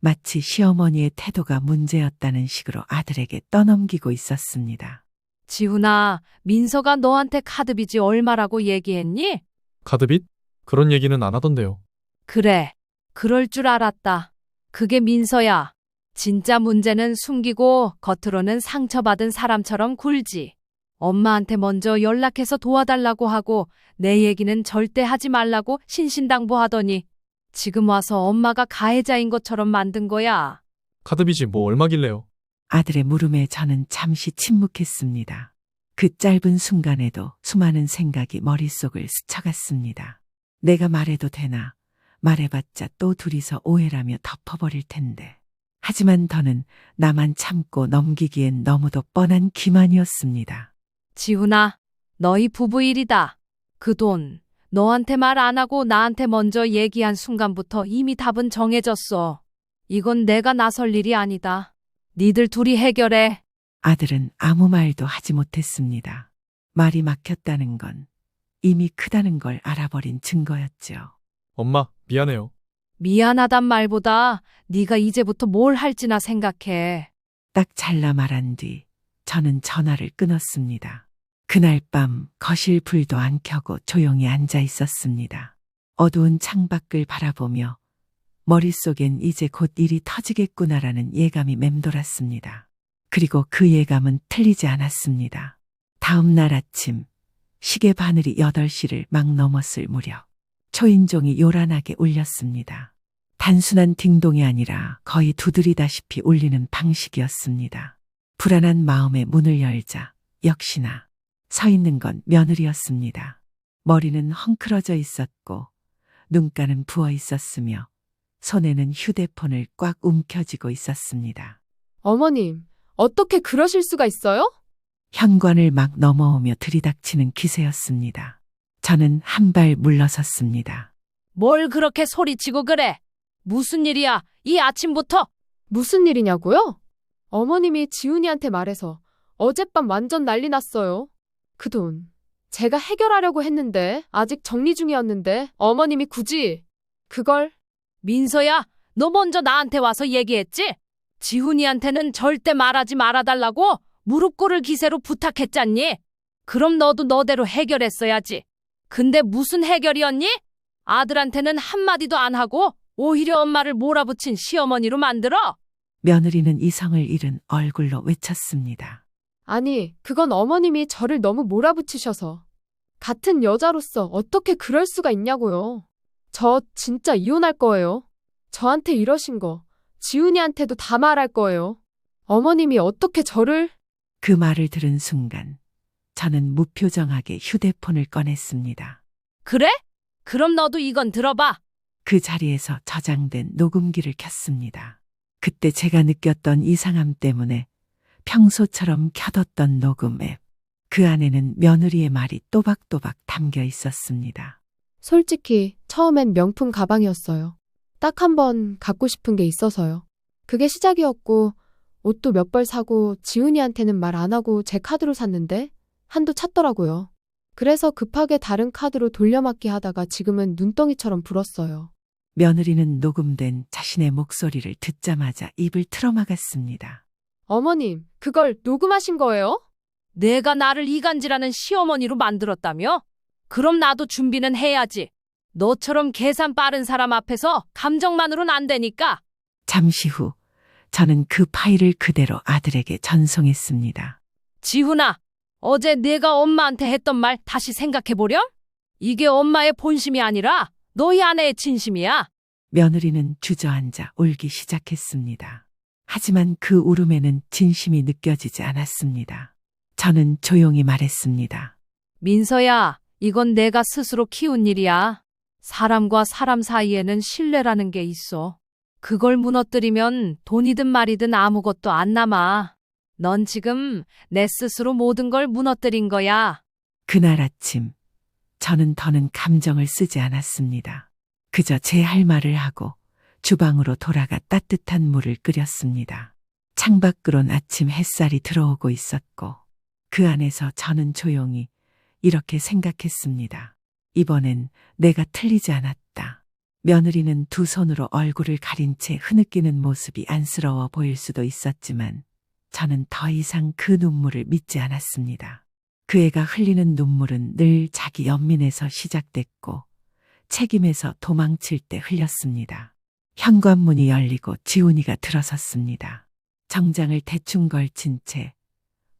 마치 시어머니의 태도가 문제였다는 식으로 아들에게 떠넘기고 있었습니다. 지훈아, 민서가 너한테 카드 빚이 얼마라고 얘기했니? 카드빚? 그런 얘기는 안 하던데요. 그래, 그럴 줄 알았다. 그게 민서야. 진짜 문제는 숨기고 겉으로는 상처받은 사람처럼 굴지. 엄마한테 먼저 연락해서 도와달라고 하고 내 얘기는 절대 하지 말라고 신신당부하더니 지금 와서 엄마가 가해자인 것처럼 만든 거야. 카드빚이 뭐 얼마길래요? 아들의 물음에 저는 잠시 침묵했습니다. 그 짧은 순간에도 수많은 생각이 머릿속을 스쳐갔습니다. 내가 말해도 되나? 말해봤자 또 둘이서 오해라며 덮어버릴 텐데. 하지만 더는 나만 참고 넘기기엔 너무도 뻔한 기만이었습니다. 지훈아, 너희 부부 일이다. 그 돈, 너한테 말 안 하고 나한테 먼저 얘기한 순간부터 이미 답은 정해졌어. 이건 내가 나설 일이 아니다. 니들 둘이 해결해. 아들은 아무 말도 하지 못했습니다. 말이 막혔다는 건 이미 크다는 걸 알아버린 증거였죠. 엄마, 미안해요. 미안하단 말보다 네가 이제부터 뭘 할지나 생각해. 딱 잘라 말한 뒤 저는 전화를 끊었습니다. 그날 밤 거실 불도 안 켜고 조용히 앉아 있었습니다. 어두운 창밖을 바라보며 머릿속엔 이제 곧 일이 터지겠구나라는 예감이 맴돌았습니다. 그리고 그 예감은 틀리지 않았습니다. 다음 날 아침 시계 바늘이 8시를 막 넘었을 무렵 초인종이 요란하게 울렸습니다. 단순한 딩동이 아니라 거의 두드리다시피 울리는 방식이었습니다. 불안한 마음에 문을 열자 역시나 서 있는 건 며느리였습니다. 머리는 헝클어져 있었고 눈가는 부어 있었으며 손에는 휴대폰을 꽉 움켜쥐고 있었습니다. 어머님, 어떻게 그러실 수가 있어요? 현관을 막 넘어오며 들이닥치는 기세였습니다. 저는 한 발 물러섰습니다. 뭘 그렇게 소리치고 그래? 무슨 일이야? 이 아침부터? 무슨 일이냐고요? 어머님이 지훈이한테 말해서 어젯밤 완전 난리 났어요. 그 돈 제가 해결하려고 했는데 아직 정리 중이었는데 어머님이 굳이 그걸 민서야, 너 먼저 나한테 와서 얘기했지? 지훈이한테는 절대 말하지 말아달라고 무릎 꿇을 기세로 부탁했잖니? 그럼 너도 너대로 해결했어야지. 근데 무슨 해결이었니? 아들한테는 한마디도 안 하고 오히려 엄마를 몰아붙인 시어머니로 만들어? 며느리는 이성을 잃은 얼굴로 외쳤습니다. 아니, 그건 어머님이 저를 너무 몰아붙이셔서. 같은 여자로서 어떻게 그럴 수가 있냐고요. 저 진짜 이혼할 거예요. 저한테 이러신 거 지훈이한테도 다 말할 거예요. 어머님이 어떻게 저를... 그 말을 들은 순간 저는 무표정하게 휴대폰을 꺼냈습니다. 그래? 그럼 너도 이건 들어봐. 그 자리에서 저장된 녹음기를 켰습니다. 그때 제가 느꼈던 이상함 때문에 평소처럼 켜뒀던 녹음 앱. 그 안에는 며느리의 말이 또박또박 담겨 있었습니다. 솔직히 처음엔 명품 가방이었어요. 딱 한 번 갖고 싶은 게 있어서요. 그게 시작이었고 옷도 몇 벌 사고 지훈이한테는 말 안 하고 제 카드로 샀는데 한도 찼더라고요. 그래서 급하게 다른 카드로 돌려막기 하다가 지금은 눈덩이처럼 불었어요. 며느리는 녹음된 자신의 목소리를 듣자마자 입을 틀어막았습니다. 어머님, 그걸 녹음하신 거예요? 내가 나를 이간질하는 시어머니로 만들었다며? 그럼 나도 준비는 해야지. 너처럼 계산 빠른 사람 앞에서 감정만으로는 안 되니까. 잠시 후 저는 그 파일을 그대로 아들에게 전송했습니다. 지훈아, 어제 내가 엄마한테 했던 말 다시 생각해보렴? 이게 엄마의 본심이 아니라 너희 아내의 진심이야. 며느리는 주저앉아 울기 시작했습니다. 하지만 그 울음에는 진심이 느껴지지 않았습니다. 저는 조용히 말했습니다. 민서야, 이건 내가 스스로 키운 일이야. 사람과 사람 사이에는 신뢰라는 게 있어. 그걸 무너뜨리면 돈이든 말이든 아무것도 안 남아. 넌 지금 내 스스로 모든 걸 무너뜨린 거야. 그날 아침 저는 더는 감정을 쓰지 않았습니다. 그저 제 할 말을 하고 주방으로 돌아가 따뜻한 물을 끓였습니다. 창밖으론 아침 햇살이 들어오고 있었고 그 안에서 저는 조용히 이렇게 생각했습니다. 이번엔 내가 틀리지 않았다. 며느리는 두 손으로 얼굴을 가린 채 흐느끼는 모습이 안쓰러워 보일 수도 있었지만 저는 더 이상 그 눈물을 믿지 않았습니다. 그 애가 흘리는 눈물은 늘 자기 연민에서 시작됐고 책임에서 도망칠 때 흘렸습니다. 현관문이 열리고 지훈이가 들어섰습니다. 정장을 대충 걸친 채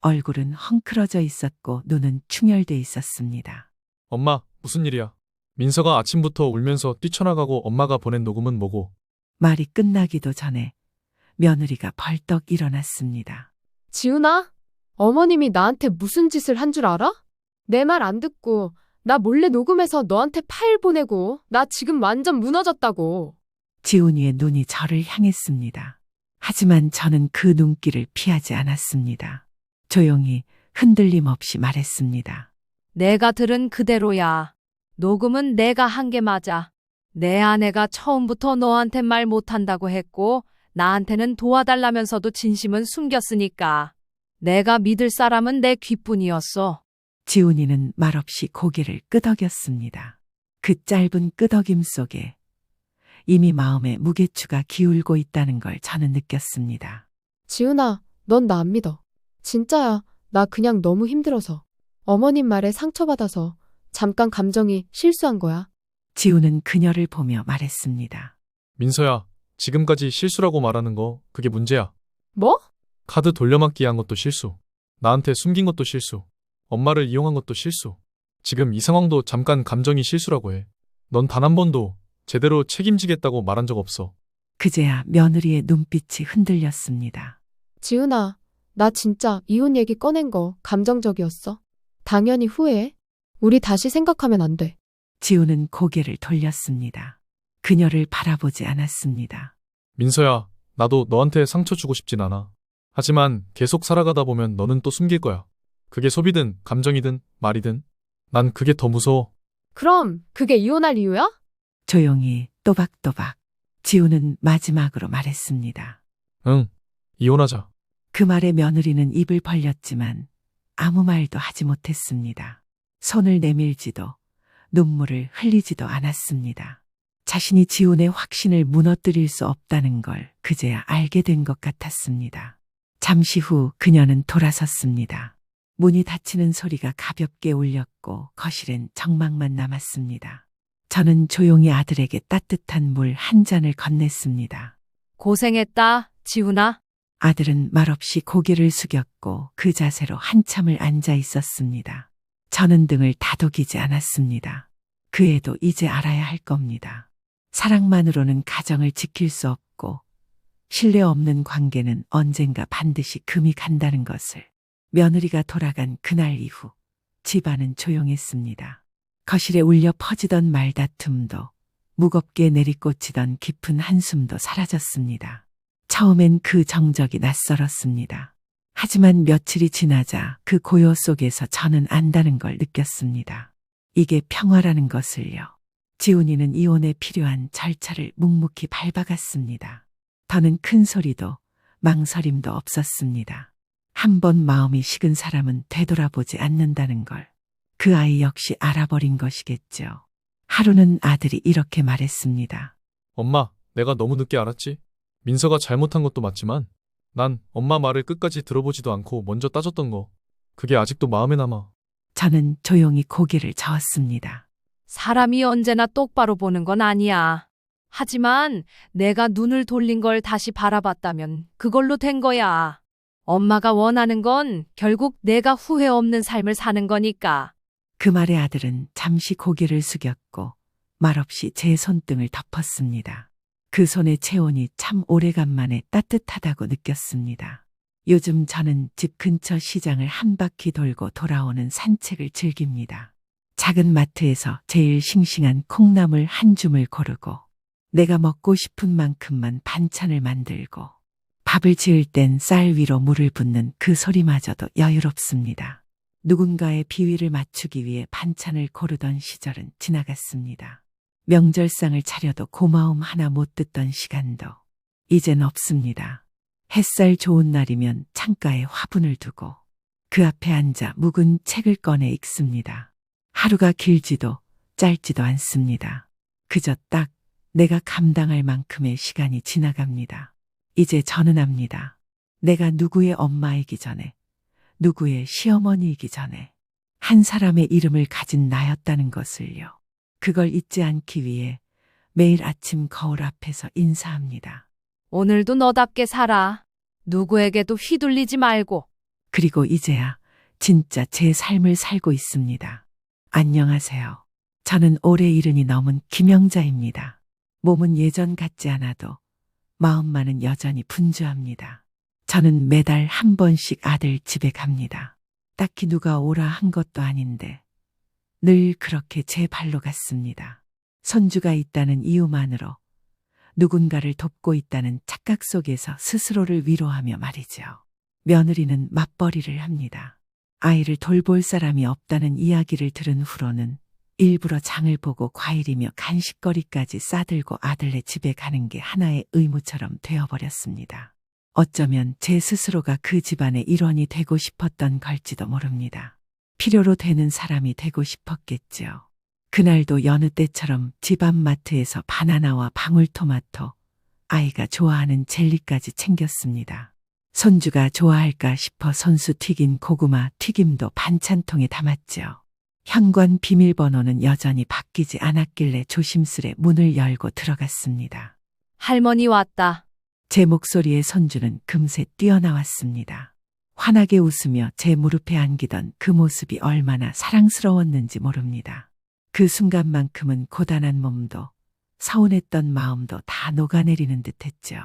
얼굴은 헝클어져 있었고 눈은 충혈돼 있었습니다. 엄마, 무슨 일이야? 민서가 아침부터 울면서 뛰쳐나가고 엄마가 보낸 녹음은 뭐고? 말이 끝나기도 전에 며느리가 벌떡 일어났습니다. 지훈아, 어머님이 나한테 무슨 짓을 한 줄 알아? 내 말 안 듣고 나 몰래 녹음해서 너한테 파일 보내고 나 지금 완전 무너졌다고. 지훈이의 눈이 저를 향했습니다. 하지만 저는 그 눈길을 피하지 않았습니다. 조용히 흔들림 없이 말했습니다. 내가 들은 그대로야. 녹음은 내가 한 게 맞아. 내 아내가 처음부터 너한테 말 못한다고 했고 나한테는 도와달라면서도 진심은 숨겼으니까. 내가 믿을 사람은 내 귓뿐이었어. 지훈이는 말없이 고개를 끄덕였습니다. 그 짧은 끄덕임 속에 이미 마음에 무게추가 기울고 있다는 걸 저는 느꼈습니다. 지훈아, 넌 나 안 믿어. 진짜야, 나 그냥 너무 힘들어서. 어머님 말에 상처받아서 잠깐 감정이 실수한 거야. 지훈은 그녀를 보며 말했습니다. 민서야, 지금까지 실수라고 말하는 거 그게 문제야. 뭐? 카드 돌려막기 한 것도 실수. 나한테 숨긴 것도 실수. 엄마를 이용한 것도 실수. 지금 이 상황도 잠깐 감정이 실수라고 해. 넌 단 한 번도 제대로 책임지겠다고 말한 적 없어. 그제야 며느리의 눈빛이 흔들렸습니다. 지훈아, 나 진짜 이혼 얘기 꺼낸 거 감정적이었어. 당연히 후회해. 우리 다시 생각하면 안 돼. 지훈은 고개를 돌렸습니다. 그녀를 바라보지 않았습니다. 민서야, 나도 너한테 상처 주고 싶진 않아. 하지만 계속 살아가다 보면 너는 또 숨길 거야. 그게 소비든 감정이든 말이든. 난 그게 더 무서워. 그럼 그게 이혼할 이유야? 조용히 또박또박 지훈은 마지막으로 말했습니다. 응, 이혼하자. 그 말에 며느리는 입을 벌렸지만 아무 말도 하지 못했습니다. 손을 내밀지도 눈물을 흘리지도 않았습니다. 자신이 지훈의 확신을 무너뜨릴 수 없다는 걸 그제야 알게 된 것 같았습니다. 잠시 후 그녀는 돌아섰습니다. 문이 닫히는 소리가 가볍게 울렸고 거실엔 정막만 남았습니다. 저는 조용히 아들에게 따뜻한 물 한 잔을 건넸습니다. 고생했다, 지훈아. 아들은 말없이 고개를 숙였고 그 자세로 한참을 앉아 있었습니다. 저는 등을 다독이지 않았습니다. 그 애도 이제 알아야 할 겁니다. 사랑만으로는 가정을 지킬 수 없고 신뢰 없는 관계는 언젠가 반드시 금이 간다는 것을. 며느리가 돌아간 그날 이후 집안은 조용했습니다. 거실에 울려 퍼지던 말다툼도 무겁게 내리꽂히던 깊은 한숨도 사라졌습니다. 처음엔 그 정적이 낯설었습니다. 하지만 며칠이 지나자 그 고요 속에서 저는 안다는 걸 느꼈습니다. 이게 평화라는 것을요. 지훈이는 이혼에 필요한 절차를 묵묵히 밟아갔습니다. 더는 큰 소리도 망설임도 없었습니다. 한 번 마음이 식은 사람은 되돌아보지 않는다는 걸 그 아이 역시 알아버린 것이겠죠. 하루는 아들이 이렇게 말했습니다. 엄마, 내가 너무 늦게 알았지? 민서가 잘못한 것도 맞지만 난 엄마 말을 끝까지 들어보지도 않고 먼저 따졌던 거. 그게 아직도 마음에 남아. 저는 조용히 고개를 저었습니다. 사람이 언제나 똑바로 보는 건 아니야. 하지만 내가 눈을 돌린 걸 다시 바라봤다면 그걸로 된 거야. 엄마가 원하는 건 결국 내가 후회 없는 삶을 사는 거니까. 그 말에 아들은 잠시 고개를 숙였고 말없이 제 손등을 덮었습니다. 그 손의 체온이 참 오래간만에 따뜻하다고 느꼈습니다. 요즘 저는 집 근처 시장을 한 바퀴 돌고 돌아오는 산책을 즐깁니다. 작은 마트에서 제일 싱싱한 콩나물 한 줌을 고르고 내가 먹고 싶은 만큼만 반찬을 만들고 밥을 지을 땐 쌀 위로 물을 붓는 그 소리마저도 여유롭습니다. 누군가의 비위를 맞추기 위해 반찬을 고르던 시절은 지나갔습니다. 명절상을 차려도 고마움 하나 못 듣던 시간도 이젠 없습니다. 햇살 좋은 날이면 창가에 화분을 두고 그 앞에 앉아 묵은 책을 꺼내 읽습니다. 하루가 길지도 짧지도 않습니다. 그저 딱 내가 감당할 만큼의 시간이 지나갑니다. 이제 저는 압니다. 내가 누구의 엄마이기 전에, 누구의 시어머니이기 전에 한 사람의 이름을 가진 나였다는 것을요. 그걸 잊지 않기 위해 매일 아침 거울 앞에서 인사합니다. 오늘도 너답게 살아. 누구에게도 휘둘리지 말고. 그리고 이제야 진짜 제 삶을 살고 있습니다. 안녕하세요. 저는 올해 70이 넘은 김영자입니다. 몸은 예전 같지 않아도 마음만은 여전히 분주합니다. 저는 매달 한 번씩 아들 집에 갑니다. 딱히 누가 오라 한 것도 아닌데 늘 그렇게 제 발로 갔습니다. 손주가 있다는 이유만으로 누군가를 돕고 있다는 착각 속에서 스스로를 위로하며 말이죠. 며느리는 맞벌이를 합니다. 아이를 돌볼 사람이 없다는 이야기를 들은 후로는 일부러 장을 보고 과일이며 간식거리까지 싸들고 아들네 집에 가는 게 하나의 의무처럼 되어버렸습니다. 어쩌면 제 스스로가 그 집안의 일원이 되고 싶었던 걸지도 모릅니다. 필요로 되는 사람이 되고 싶었겠죠. 그날도 여느 때처럼 집 앞 마트에서 바나나와 방울토마토, 아이가 좋아하는 젤리까지 챙겼습니다. 손주가 좋아할까 싶어 손수 튀긴 고구마 튀김도 반찬통에 담았죠. 현관 비밀번호는 여전히 바뀌지 않았길래 조심스레 문을 열고 들어갔습니다. 할머니 왔다. 제 목소리에 손주는 금세 뛰어나왔습니다. 환하게 웃으며 제 무릎에 안기던 그 모습이 얼마나 사랑스러웠는지 모릅니다. 그 순간만큼은 고단한 몸도 서운했던 마음도 다 녹아내리는 듯했죠.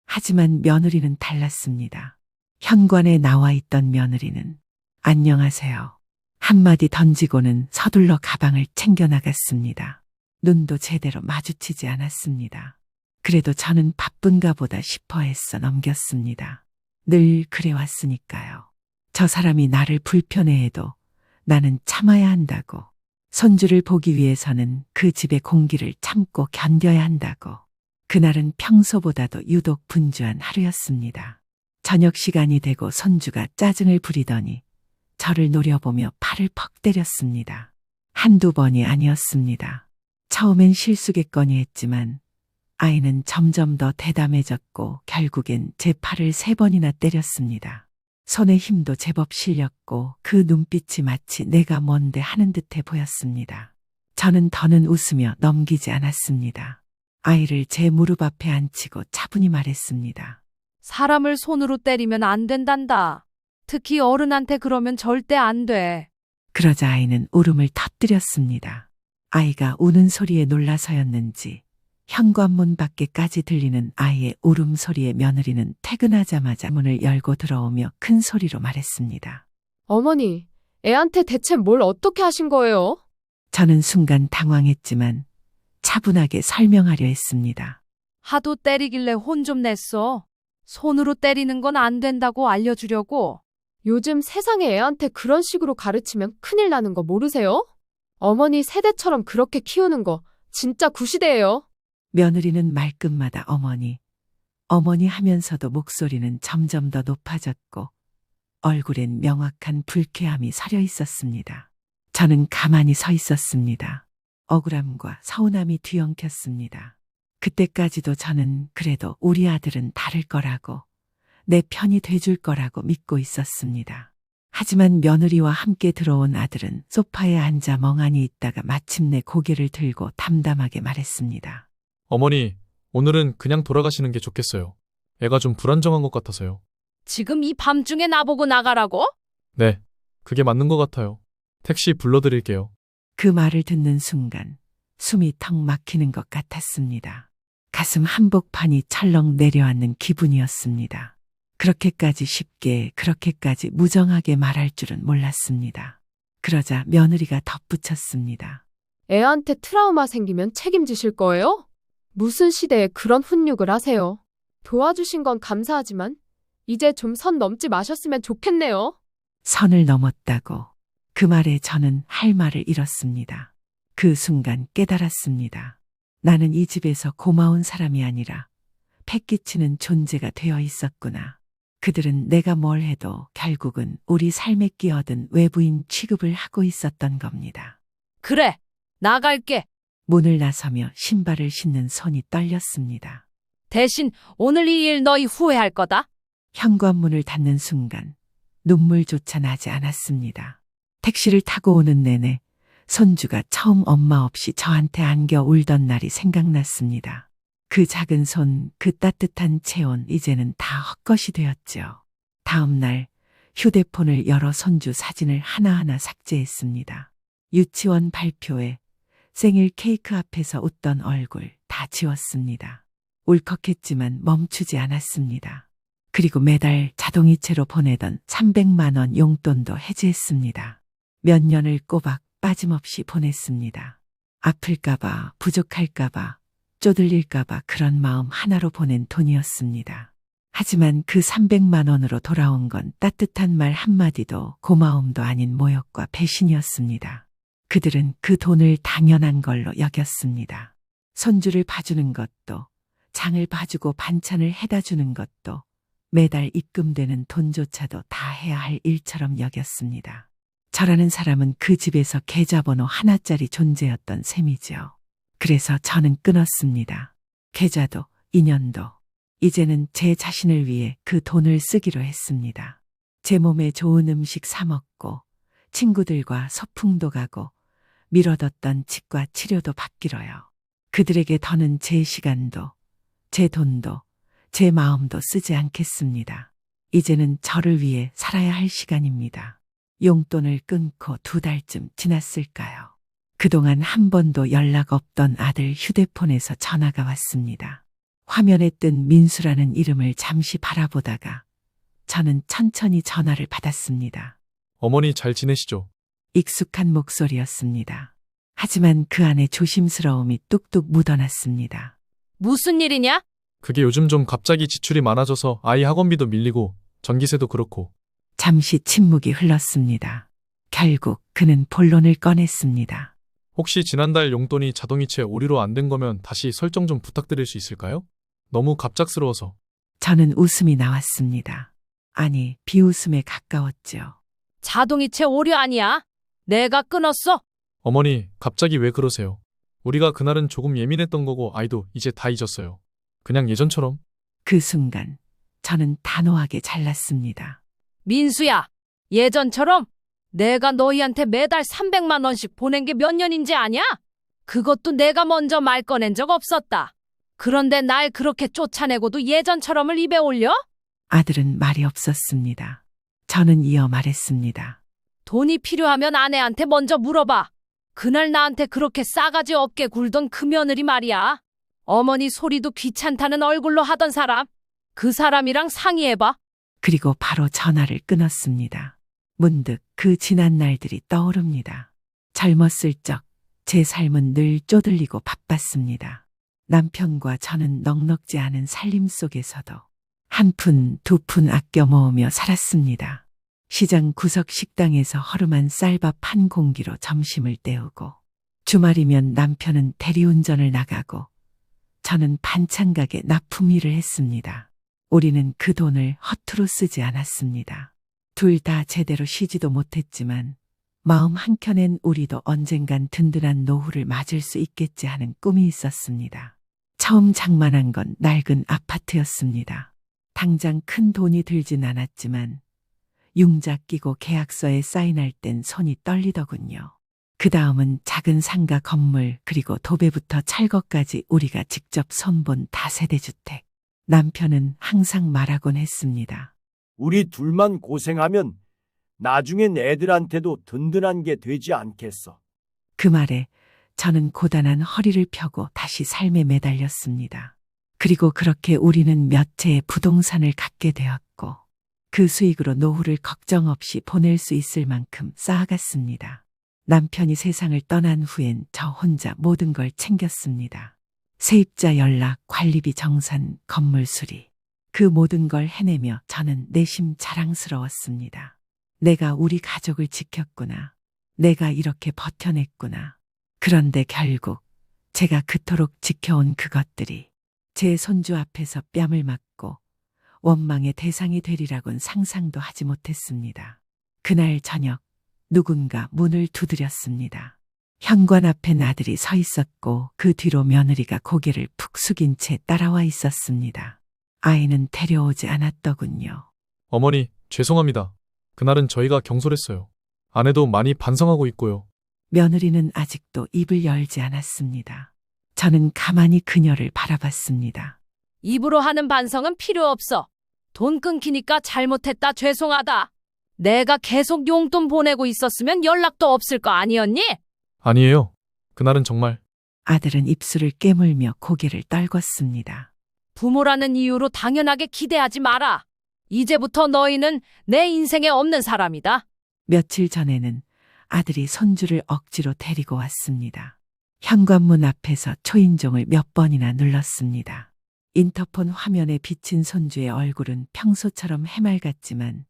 하지만 며느리는 달랐습니다. 현관에 나와 있던 며느리는 안녕하세요. 한마디 던지고는 서둘러 가방을 챙겨 나갔습니다. 눈도 제대로 마주치지 않았습니다. 그래도 저는 바쁜가 보다 싶어 했어 넘겼습니다. 늘 그래왔으니까요. 저 사람이 나를 불편해해도 나는 참아야 한다고. 손주를 보기 위해서는 그 집의 공기를 참고 견뎌야 한다고. 그날은 평소보다도 유독 분주한 하루였습니다. 저녁 시간이 되고 손주가 짜증을 부리더니 저를 노려보며 팔을 퍽 때렸습니다. 한두 번이 아니었습니다. 처음엔 실수겠거니 했지만 아이는 점점 더 대담해졌고 결국엔 제 팔을 3번이나 때렸습니다. 손의 힘도 제법 실렸고 그 눈빛이 마치 내가 뭔데 하는 듯해 보였습니다. 저는 더는 웃으며 넘기지 않았습니다. 아이를 제 무릎 앞에 앉히고 차분히 말했습니다. 사람을 손으로 때리면 안 된단다. 특히 어른한테 그러면 절대 안 돼. 그러자 아이는 울음을 터뜨렸습니다. 아이가 우는 소리에 놀라서였는지 현관문 밖에까지 들리는 아이의 울음소리에 며느리는 퇴근하자마자 문을 열고 들어오며 큰 소리로 말했습니다. 어머니, 애한테 대체 뭘 어떻게 하신 거예요? 저는 순간 당황했지만 차분하게 설명하려 했습니다. 하도 때리길래 혼 좀 냈어. 손으로 때리는 건 안 된다고 알려주려고. 요즘 세상에 애한테 그런 식으로 가르치면 큰일 나는 거 모르세요? 어머니 세대처럼 그렇게 키우는 거 진짜 구시대예요. 며느리는 말끝마다 어머니, 어머니 하면서도 목소리는 점점 더 높아졌고 얼굴엔 명확한 불쾌함이 서려 있었습니다. 저는 가만히 서 있었습니다. 억울함과 서운함이 뒤엉켰습니다. 그때까지도 저는 그래도 우리 아들은 다를 거라고, 내 편이 돼줄 거라고 믿고 있었습니다. 하지만 며느리와 함께 들어온 아들은 소파에 앉아 멍하니 있다가 마침내 고개를 들고 담담하게 말했습니다. 어머니, 오늘은 그냥 돌아가시는 게 좋겠어요. 애가 좀 불안정한 것 같아서요. 지금 이 밤중에 나보고 나가라고? 네, 그게 맞는 것 같아요. 택시 불러드릴게요. 그 말을 듣는 순간 숨이 턱 막히는 것 같았습니다. 가슴 한복판이 철렁 내려앉는 기분이었습니다. 그렇게까지 쉽게, 그렇게까지 무정하게 말할 줄은 몰랐습니다. 그러자 며느리가 덧붙였습니다. 애한테 트라우마 생기면 책임지실 거예요? 무슨 시대에 그런 훈육을 하세요? 도와주신 건 감사하지만 이제 좀 선 넘지 마셨으면 좋겠네요. 선을 넘었다고 그 말에 저는 할 말을 잃었습니다. 그 순간 깨달았습니다. 나는 이 집에서 고마운 사람이 아니라 패끼치는 존재가 되어 있었구나. 그들은 내가 뭘 해도 결국은 우리 삶에 끼어든 외부인 취급을 하고 있었던 겁니다. 그래, 나갈게. 문을 나서며 신발을 신는 손이 떨렸습니다. 대신 오늘 이 일 너희 후회할 거다. 현관문을 닫는 순간 눈물조차 나지 않았습니다. 택시를 타고 오는 내내 손주가 처음 엄마 없이 저한테 안겨 울던 날이 생각났습니다. 그 작은 손, 그 따뜻한 체온, 이제는 다 헛것이 되었죠. 다음 날 휴대폰을 열어 손주 사진을 하나하나 삭제했습니다. 유치원 발표회, 생일 케이크 앞에서 웃던 얼굴 다 지웠습니다. 울컥했지만 멈추지 않았습니다. 그리고 매달 자동이체로 보내던 300만 원 용돈도 해지했습니다. 몇 년을 꼬박 빠짐없이 보냈습니다. 아플까봐, 부족할까봐, 쪼들릴까봐 그런 마음 하나로 보낸 돈이었습니다. 하지만 그 300만 원으로 돌아온 건 따뜻한 말 한마디도 고마움도 아닌 모욕과 배신이었습니다. 그들은 그 돈을 당연한 걸로 여겼습니다. 손주를 봐주는 것도, 장을 봐주고 반찬을 해다 주는 것도, 매달 입금되는 돈조차도 다 해야 할 일처럼 여겼습니다. 저라는 사람은 그 집에서 계좌번호 하나짜리 존재였던 셈이죠. 그래서 저는 끊었습니다. 계좌도, 인연도. 이제는 제 자신을 위해 그 돈을 쓰기로 했습니다. 제 몸에 좋은 음식 사 먹고, 친구들과 소풍도 가고, 미뤄뒀던 치과 치료도 받기로요. 그들에게 더는 제 시간도, 제 돈도, 제 마음도 쓰지 않겠습니다. 이제는 저를 위해 살아야 할 시간입니다. 용돈을 끊고 2달쯤 지났을까요? 그동안 한 번도 연락 없던 아들 휴대폰에서 전화가 왔습니다. 화면에 뜬 민수라는 이름을 잠시 바라보다가 저는 천천히 전화를 받았습니다. 어머니 잘 지내시죠? 익숙한 목소리였습니다. 하지만 그 안에 조심스러움이 뚝뚝 묻어났습니다. 무슨 일이냐? 그게 요즘 좀 갑자기 지출이 많아져서 아이 학원비도 밀리고 전기세도 그렇고. 잠시 침묵이 흘렀습니다. 결국 그는 본론을 꺼냈습니다. 혹시 지난달 용돈이 자동이체 오류로 안 된 거면 다시 설정 좀 부탁드릴 수 있을까요? 너무 갑작스러워서. 저는 웃음이 나왔습니다. 아니, 비웃음에 가까웠죠. 자동이체 오류 아니야. 내가 끊었어. 어머니, 갑자기 왜 그러세요? 우리가 그날은 조금 예민했던 거고 아이도 이제 다 잊었어요. 그냥 예전처럼. 그 순간 저는 단호하게 잘랐습니다. 민수야, 예전처럼 내가 너희한테 매달 300만 원씩 보낸 게 몇 년인지 아냐? 그것도 내가 먼저 말 꺼낸 적 없었다. 그런데 날 그렇게 쫓아내고도 예전처럼을 입에 올려? 아들은 말이 없었습니다. 저는 이어 말했습니다. 돈이 필요하면 아내한테 먼저 물어봐. 그날 나한테 그렇게 싸가지 없게 굴던 그 며느리 말이야. 어머니 소리도 귀찮다는 얼굴로 하던 사람. 그 사람이랑 상의해봐. 그리고 바로 전화를 끊었습니다. 문득 그 지난 날들이 떠오릅니다. 젊었을 적 제 삶은 늘 쪼들리고 바빴습니다. 남편과 저는 넉넉지 않은 살림 속에서도 한 푼, 두 푼 아껴 모으며 살았습니다. 시장 구석 식당에서 허름한 쌀밥 한 공기로 점심을 때우고, 주말이면 남편은 대리운전을 나가고, 저는 반찬 가게 납품 일을 했습니다. 우리는 그 돈을 허투루 쓰지 않았습니다. 둘 다 제대로 쉬지도 못했지만, 마음 한켠엔 우리도 언젠간 든든한 노후를 맞을 수 있겠지 하는 꿈이 있었습니다. 처음 장만한 건 낡은 아파트였습니다. 당장 큰 돈이 들진 않았지만 융자 끼고 계약서에 사인할 땐 손이 떨리더군요. 그 다음은 작은 상가 건물 그리고 도배부터 철거까지 우리가 직접 손본 다세대 주택. 남편은 항상 말하곤 했습니다. 우리 둘만 고생하면 나중엔 애들한테도 든든한 게 되지 않겠어. 그 말에 저는 고단한 허리를 펴고 다시 삶에 매달렸습니다. 그리고 그렇게 우리는 몇 채의 부동산을 갖게 되었고 그 수익으로 노후를 걱정 없이 보낼 수 있을 만큼 쌓아갔습니다. 남편이 세상을 떠난 후엔 저 혼자 모든 걸 챙겼습니다. 세입자 연락, 관리비 정산, 건물 수리. 그 모든 걸 해내며 저는 내심 자랑스러웠습니다. 내가 우리 가족을 지켰구나. 내가 이렇게 버텨냈구나. 그런데 결국 제가 그토록 지켜온 그것들이 제 손주 앞에서 뺨을 맞고 원망의 대상이 되리라곤 상상도 하지 못했습니다. 그날 저녁 누군가 문을 두드렸습니다. 현관 앞엔 아들이 서 있었고 그 뒤로 며느리가 고개를 푹 숙인 채 따라와 있었습니다. 아이는 데려오지 않았더군요. 어머니, 죄송합니다. 그날은 저희가 경솔했어요. 아내도 많이 반성하고 있고요. 며느리는 아직도 입을 열지 않았습니다. 저는 가만히 그녀를 바라봤습니다. 입으로 하는 반성은 필요 없어. 돈 끊기니까 잘못했다 죄송하다. 내가 계속 용돈 보내고 있었으면 연락도 없을 거 아니었니? 아니에요. 그날은 정말 아들은 입술을 깨물며 고개를 떨궜습니다. 부모라는 이유로 당연하게 기대하지 마라. 이제부터 너희는 내 인생에 없는 사람이다. 며칠 전에는 아들이 손주를 억지로 데리고 왔습니다. 현관문 앞에서 초인종을 몇 번이나 눌렀습니다. 인터폰 화면에 비친 손주의 얼굴은 평소처럼 해맑았지만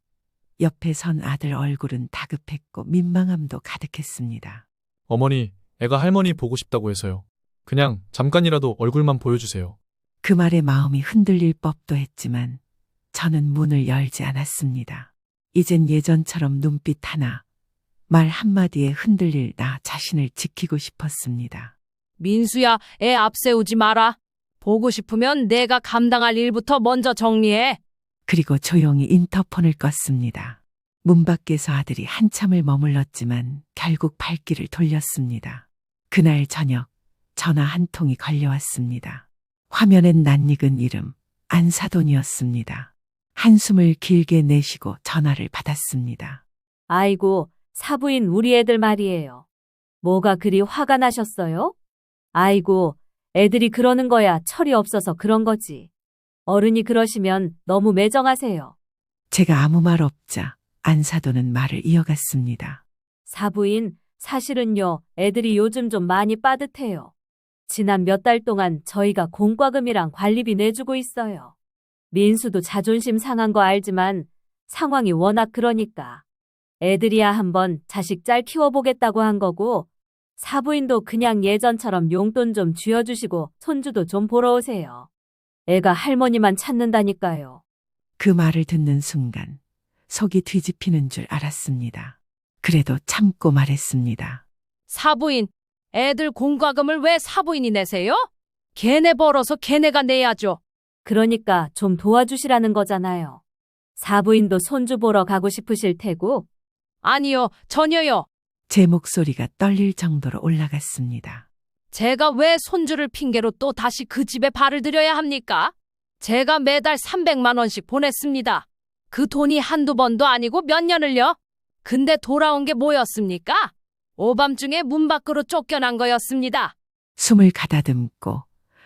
옆에 선 아들 얼굴은 다급했고 민망함도 가득했습니다. 어머니, 애가 할머니 보고 싶다고 해서요. 그냥 잠깐이라도 얼굴만 보여주세요. 그 말에 마음이 흔들릴 법도 했지만 저는 문을 열지 않았습니다. 이젠 예전처럼 눈빛 하나, 말 한마디에 흔들릴 나 자신을 지키고 싶었습니다. 민수야, 애 앞세우지 마라. 보고 싶으면 내가 감당할 일부터 먼저 정리해. 그리고 조용히 인터폰을 껐습니다. 문 밖에서 아들이 한참을 머물렀지만 결국 발길을 돌렸습니다. 그날 저녁 전화 한 통이 걸려왔습니다. 화면엔 낯익은 이름 안사돈이었습니다. 한숨을 길게 내쉬고 전화를 받았습니다. 아이고, 사부인 우리 애들 말이에요. 뭐가 그리 화가 나셨어요? 아이고, 애들이 그러는 거야 철이 없어서 그런 거지. 어른이 그러시면 너무 매정하세요. 제가 아무 말 없자 안사돈은 말을 이어갔습니다. 사부인, 사실은요, 애들이 요즘 좀 많이 빠듯해요. 지난 몇 달 동안 저희가 공과금이랑 관리비 내주고 있어요. 민수도 자존심 상한 거 알지만 상황이 워낙 그러니까. 애들이야 한번 자식 잘 키워보겠다고 한 거고 사부인도 그냥 예전처럼 용돈 좀 쥐어주시고 손주도 좀 보러 오세요. 애가 할머니만 찾는다니까요. 그 말을 듣는 순간 속이 뒤집히는 줄 알았습니다. 그래도 참고 말했습니다. 사부인, 애들 공과금을 왜 사부인이 내세요? 걔네 벌어서 걔네가 내야죠. 그러니까 좀 도와주시라는 거잖아요. 사부인도 손주 보러 가고 싶으실 테고. 아니요, 전혀요. 제 목소리가 떨릴 정도로 올라갔습니다. 제가 왜 손주를 핑계로 또 다시 그 집에 발을 들여야 합니까? 제가 매달 300만 원씩 보냈습니다. 그 돈이 한두 번도 아니고 몇 년을요? 근데 돌아온 게 뭐였습니까? 오밤중에 문 밖으로 쫓겨난 거였습니다. 숨을 가다듬고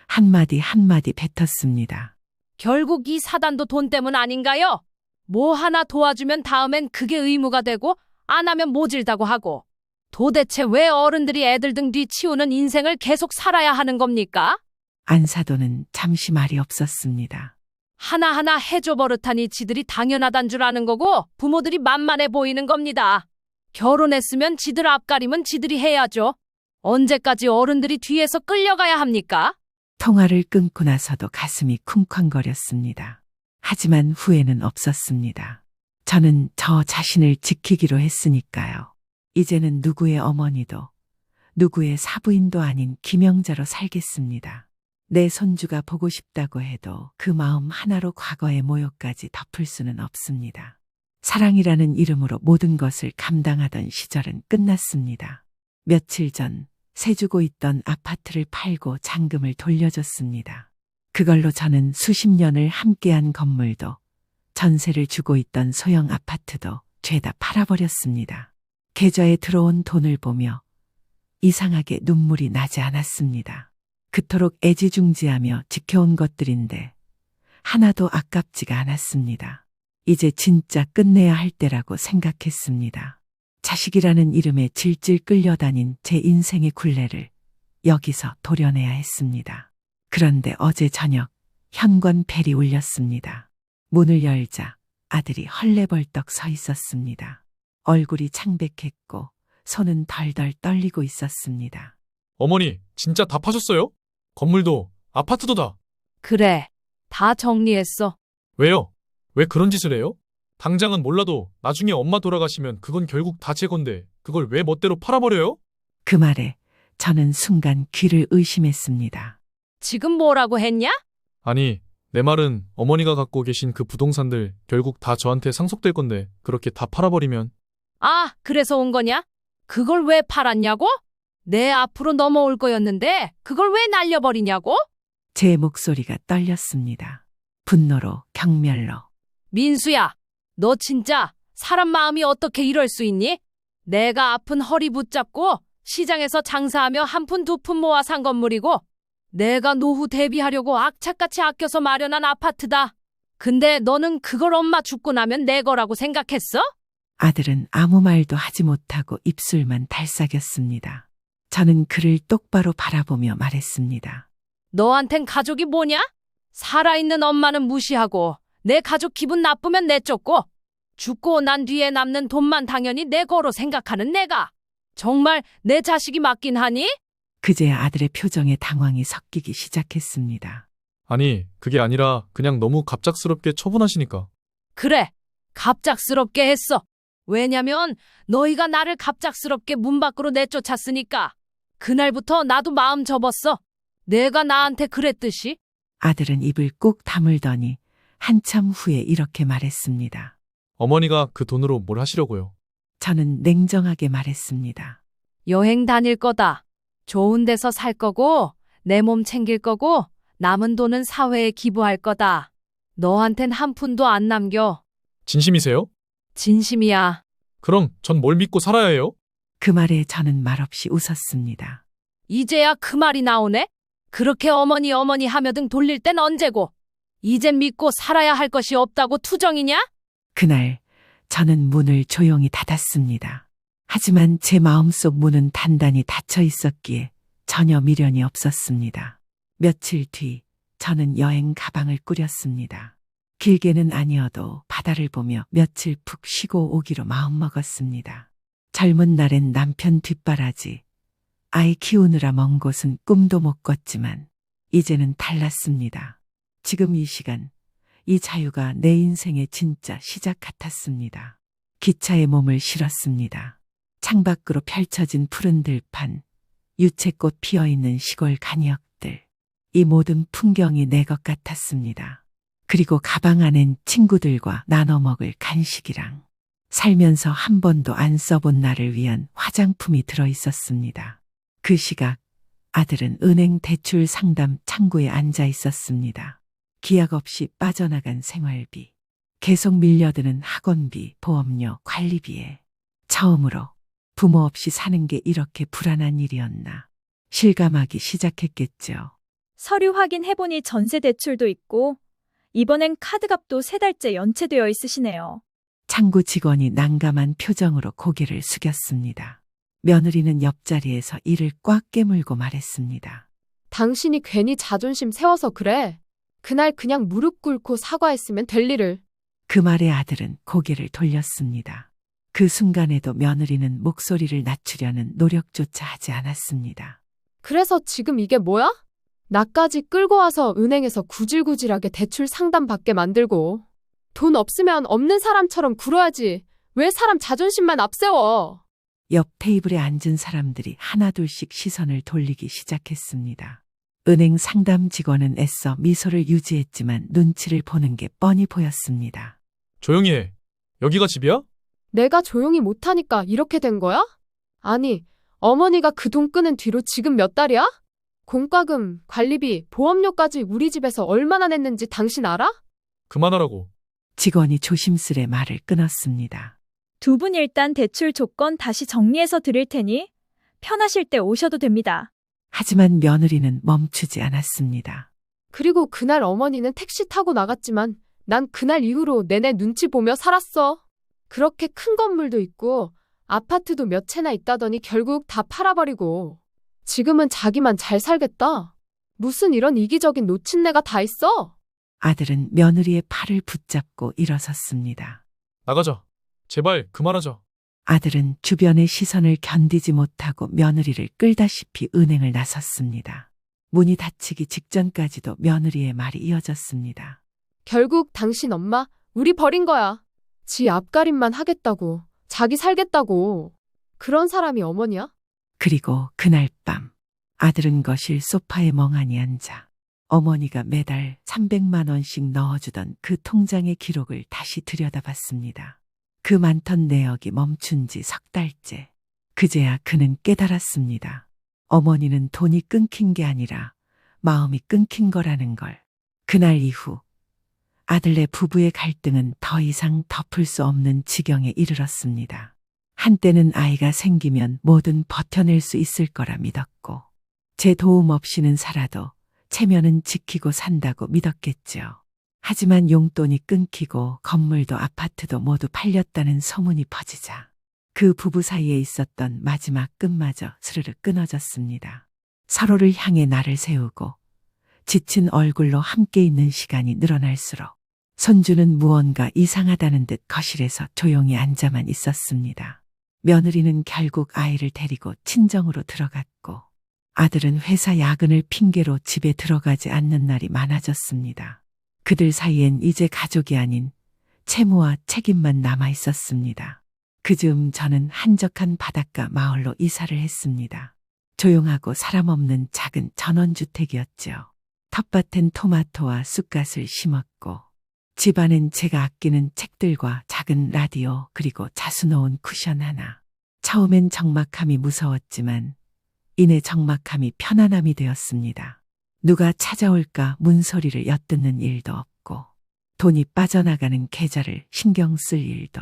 한마디 한마디 뱉었습니다. 결국 이 사단도 돈 때문 아닌가요? 뭐 하나 도와주면 다음엔 그게 의무가 되고 안 하면 모질다고 하고. 도대체 왜 어른들이 애들 등 뒤치우는 인생을 계속 살아야 하는 겁니까? 안사돈은 잠시 말이 없었습니다. 하나하나 해줘 버릇하니 지들이 당연하단 줄 아는 거고 부모들이 만만해 보이는 겁니다. 결혼했으면 지들 앞가림은 지들이 해야죠. 언제까지 어른들이 뒤에서 끌려가야 합니까? 통화를 끊고 나서도 가슴이 쿵쾅거렸습니다. 하지만 후회는 없었습니다. 저는 저 자신을 지키기로 했으니까요. 이제는 누구의 어머니도 누구의 사부인도 아닌 김영자로 살겠습니다. 내 손주가 보고 싶다고 해도 그 마음 하나로 과거의 모욕까지 덮을 수는 없습니다. 사랑이라는 이름으로 모든 것을 감당하던 시절은 끝났습니다. 며칠 전 세 주고 있던 아파트를 팔고 잔금을 돌려줬습니다. 그걸로 저는 수십 년을 함께한 건물도 전세를 주고 있던 소형 아파트도 죄다 팔아버렸습니다. 계좌에 들어온 돈을 보며 이상하게 눈물이 나지 않았습니다. 그토록 애지중지하며 지켜온 것들인데 하나도 아깝지가 않았습니다. 이제 진짜 끝내야 할 때라고 생각했습니다. 자식이라는 이름에 질질 끌려다닌 제 인생의 굴레를 여기서 도려내야 했습니다. 그런데 어제 저녁 현관 벨이 울렸습니다. 문을 열자 아들이 헐레벌떡 서 있었습니다. 얼굴이 창백했고 손은 덜덜 떨리고 있었습니다. 어머니, 진짜 다 파셨어요? 건물도, 아파트도 다. 그래, 다 정리했어. 왜요? 왜 그런 짓을 해요? 당장은 몰라도 나중에 엄마 돌아가시면 그건 결국 다 제 건데 그걸 왜 멋대로 팔아버려요? 그 말에 저는 순간 귀를 의심했습니다. 지금 뭐라고 했냐? 아니, 내 말은 어머니가 갖고 계신 그 부동산들 결국 다 저한테 상속될 건데 그렇게 다 팔아버리면. 아, 그래서 온 거냐? 그걸 왜 팔았냐고? 내 앞으로 넘어올 거였는데 그걸 왜 날려버리냐고? 제 목소리가 떨렸습니다. 분노로 경멸로. 민수야, 너 진짜 사람 마음이 어떻게 이럴 수 있니? 내가 아픈 허리 붙잡고 시장에서 장사하며 한 푼 두 푼 모아 산 건물이고 내가 노후 대비하려고 악착같이 아껴서 마련한 아파트다. 근데 너는 그걸 엄마 죽고 나면 내 거라고 생각했어? 아들은 아무 말도 하지 못하고 입술만 달싹였습니다. 저는 그를 똑바로 바라보며 말했습니다. 너한텐 가족이 뭐냐? 살아있는 엄마는 무시하고 내 가족 기분 나쁘면 내쫓고 죽고 난 뒤에 남는 돈만 당연히 내 거로 생각하는 내가 정말 내 자식이 맞긴 하니? 그제야 아들의 표정에 당황이 섞이기 시작했습니다. 아니, 그게 아니라 그냥 너무 갑작스럽게 처분하시니까. 그래, 갑작스럽게 했어. 왜냐면 너희가 나를 갑작스럽게 문 밖으로 내쫓았으니까. 그날부터 나도 마음 접었어. 내가 나한테 그랬듯이. 아들은 입을 꾹 다물더니 한참 후에 이렇게 말했습니다. 어머니가 그 돈으로 뭘 하시려고요? 저는 냉정하게 말했습니다. 여행 다닐 거다. 좋은 데서 살 거고 내 몸 챙길 거고 남은 돈은 사회에 기부할 거다. 너한텐 한 푼도 안 남겨. 진심이세요? 진심이야. 그럼 전 뭘 믿고 살아야 해요? 그 말에 저는 말없이 웃었습니다. 이제야 그 말이 나오네? 그렇게 어머니 하며 등 돌릴 땐 언제고? 이젠 믿고 살아야 할 것이 없다고 투정이냐? 그날 저는 문을 조용히 닫았습니다. 하지만 제 마음속 문은 단단히 닫혀 있었기에 전혀 미련이 없었습니다. 며칠 뒤 저는 여행 가방을 꾸렸습니다. 길게는 아니어도 바다를 보며 며칠 푹 쉬고 오기로 마음먹었습니다. 젊은 날엔 남편 뒷바라지, 아이 키우느라 먼 곳은 꿈도 못 꿨지만 이제는 달랐습니다. 지금 이 시간, 이 자유가 내 인생의 진짜 시작 같았습니다. 기차에 몸을 실었습니다. 창밖으로 펼쳐진 푸른 들판, 유채꽃 피어있는 시골 간이역들, 이 모든 풍경이 내 것 같았습니다. 그리고 가방 안엔 친구들과 나눠 먹을 간식이랑 살면서 한 번도 안 써본 나를 위한 화장품이 들어 있었습니다. 그 시각 아들은 은행 대출 상담 창구에 앉아 있었습니다. 기약 없이 빠져나간 생활비, 계속 밀려드는 학원비, 보험료, 관리비에 처음으로 부모 없이 사는 게 이렇게 불안한 일이었나 실감하기 시작했겠죠. 서류 확인해보니 전세 대출도 있고 이번엔 카드값도 3달째 연체되어 있으시네요. 창구 직원이 난감한 표정으로 고개를 숙였습니다. 며느리는 옆자리에서 이를 꽉 깨물고 말했습니다. 당신이 괜히 자존심 세워서 그래. 그날 그냥 무릎 꿇고 사과했으면 될 일을. 그 말에 아들은 고개를 돌렸습니다. 그 순간에도 며느리는 목소리를 낮추려는 노력조차 하지 않았습니다. 그래서 지금 이게 뭐야? 나까지 끌고 와서 은행에서 구질구질하게 대출 상담 받게 만들고. 돈 없으면 없는 사람처럼 굴어야지. 왜 사람 자존심만 앞세워? 옆 테이블에 앉은 사람들이 하나둘씩 시선을 돌리기 시작했습니다. 은행 상담 직원은 애써 미소를 유지했지만 눈치를 보는 게 뻔히 보였습니다. 조용히 해. 여기가 집이야? 내가 조용히 못하니까 이렇게 된 거야? 아니, 어머니가 그 돈 끄는 뒤로 지금 몇 달이야? 공과금, 관리비, 보험료까지 우리 집에서 얼마나 냈는지 당신 알아? 그만하라고. 직원이 조심스레 말을 끊었습니다. 두 분 일단 대출 조건 다시 정리해서 드릴 테니 편하실 때 오셔도 됩니다. 하지만 며느리는 멈추지 않았습니다. 그리고 그날 어머니는 택시 타고 나갔지만 난 그날 이후로 내내 눈치 보며 살았어. 그렇게 큰 건물도 있고 아파트도 몇 채나 있다더니 결국 다 팔아버리고 지금은 자기만 잘 살겠다. 무슨 이런 이기적인 노친네가 다 있어? 아들은 며느리의 팔을 붙잡고 일어섰습니다. 나가자. 제발 그만하자. 아들은 주변의 시선을 견디지 못하고 며느리를 끌다시피 은행을 나섰습니다. 문이 닫히기 직전까지도 며느리의 말이 이어졌습니다. 결국 당신 엄마 우리 버린 거야. 지 앞가림만 하겠다고, 자기 살겠다고. 그런 사람이 어머니야? 그리고 그날 밤 아들은 거실 소파에 멍하니 앉아 어머니가 매달 300만 원씩 넣어주던 그 통장의 기록을 다시 들여다봤습니다. 그 많던 내역이 멈춘 지 석 달째. 그제야 그는 깨달았습니다. 어머니는 돈이 끊긴 게 아니라 마음이 끊긴 거라는 걸. 그날 이후 아들네 부부의 갈등은 더 이상 덮을 수 없는 지경에 이르렀습니다. 한때는 아이가 생기면 뭐든 버텨낼 수 있을 거라 믿었고 제 도움 없이는 살아도 체면은 지키고 산다고 믿었겠죠. 하지만 용돈이 끊기고 건물도 아파트도 모두 팔렸다는 소문이 퍼지자 그 부부 사이에 있었던 마지막 끈마저 스르르 끊어졌습니다. 서로를 향해 날을 세우고 지친 얼굴로 함께 있는 시간이 늘어날수록 손주는 무언가 이상하다는 듯 거실에서 조용히 앉아만 있었습니다. 며느리는 결국 아이를 데리고 친정으로 들어갔고 아들은 회사 야근을 핑계로 집에 들어가지 않는 날이 많아졌습니다. 그들 사이엔 이제 가족이 아닌 채무와 책임만 남아 있었습니다. 그즈음 저는 한적한 바닷가 마을로 이사를 했습니다. 조용하고 사람 없는 작은 전원주택이었죠. 텃밭엔 토마토와 쑥갓을 심었고 집안엔 제가 아끼는 책들과 작은 라디오 그리고 자수 놓은 쿠션 하나. 처음엔 적막함이 무서웠지만 이내 적막함이 편안함이 되었습니다. 누가 찾아올까 문소리를 엿듣는 일도 없고 돈이 빠져나가는 계좌를 신경 쓸 일도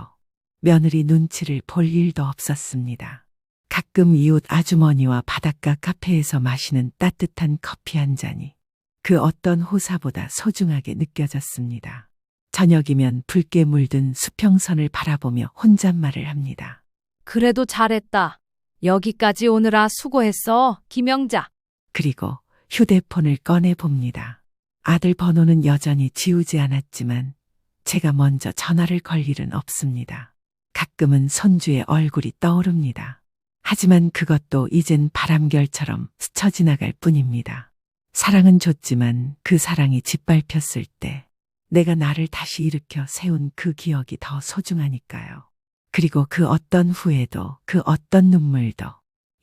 며느리 눈치를 볼 일도 없었습니다. 가끔 이웃 아주머니와 바닷가 카페에서 마시는 따뜻한 커피 한 잔이 그 어떤 호사보다 소중하게 느껴졌습니다. 저녁이면 붉게 물든 수평선을 바라보며 혼잣말을 합니다. 그래도 잘했다. 여기까지 오느라 수고했어, 김영자. 그리고 휴대폰을 꺼내 봅니다. 아들 번호는 여전히 지우지 않았지만 제가 먼저 전화를 걸 일은 없습니다. 가끔은 손주의 얼굴이 떠오릅니다. 하지만 그것도 이젠 바람결처럼 스쳐 지나갈 뿐입니다. 사랑은 줬지만 그 사랑이 짓밟혔을 때 내가 나를 다시 일으켜 세운 그 기억이 더 소중하니까요. 그리고 그 어떤 후회도 그 어떤 눈물도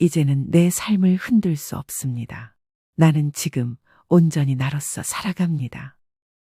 이제는 내 삶을 흔들 수 없습니다. 나는 지금 온전히 나로서 살아갑니다.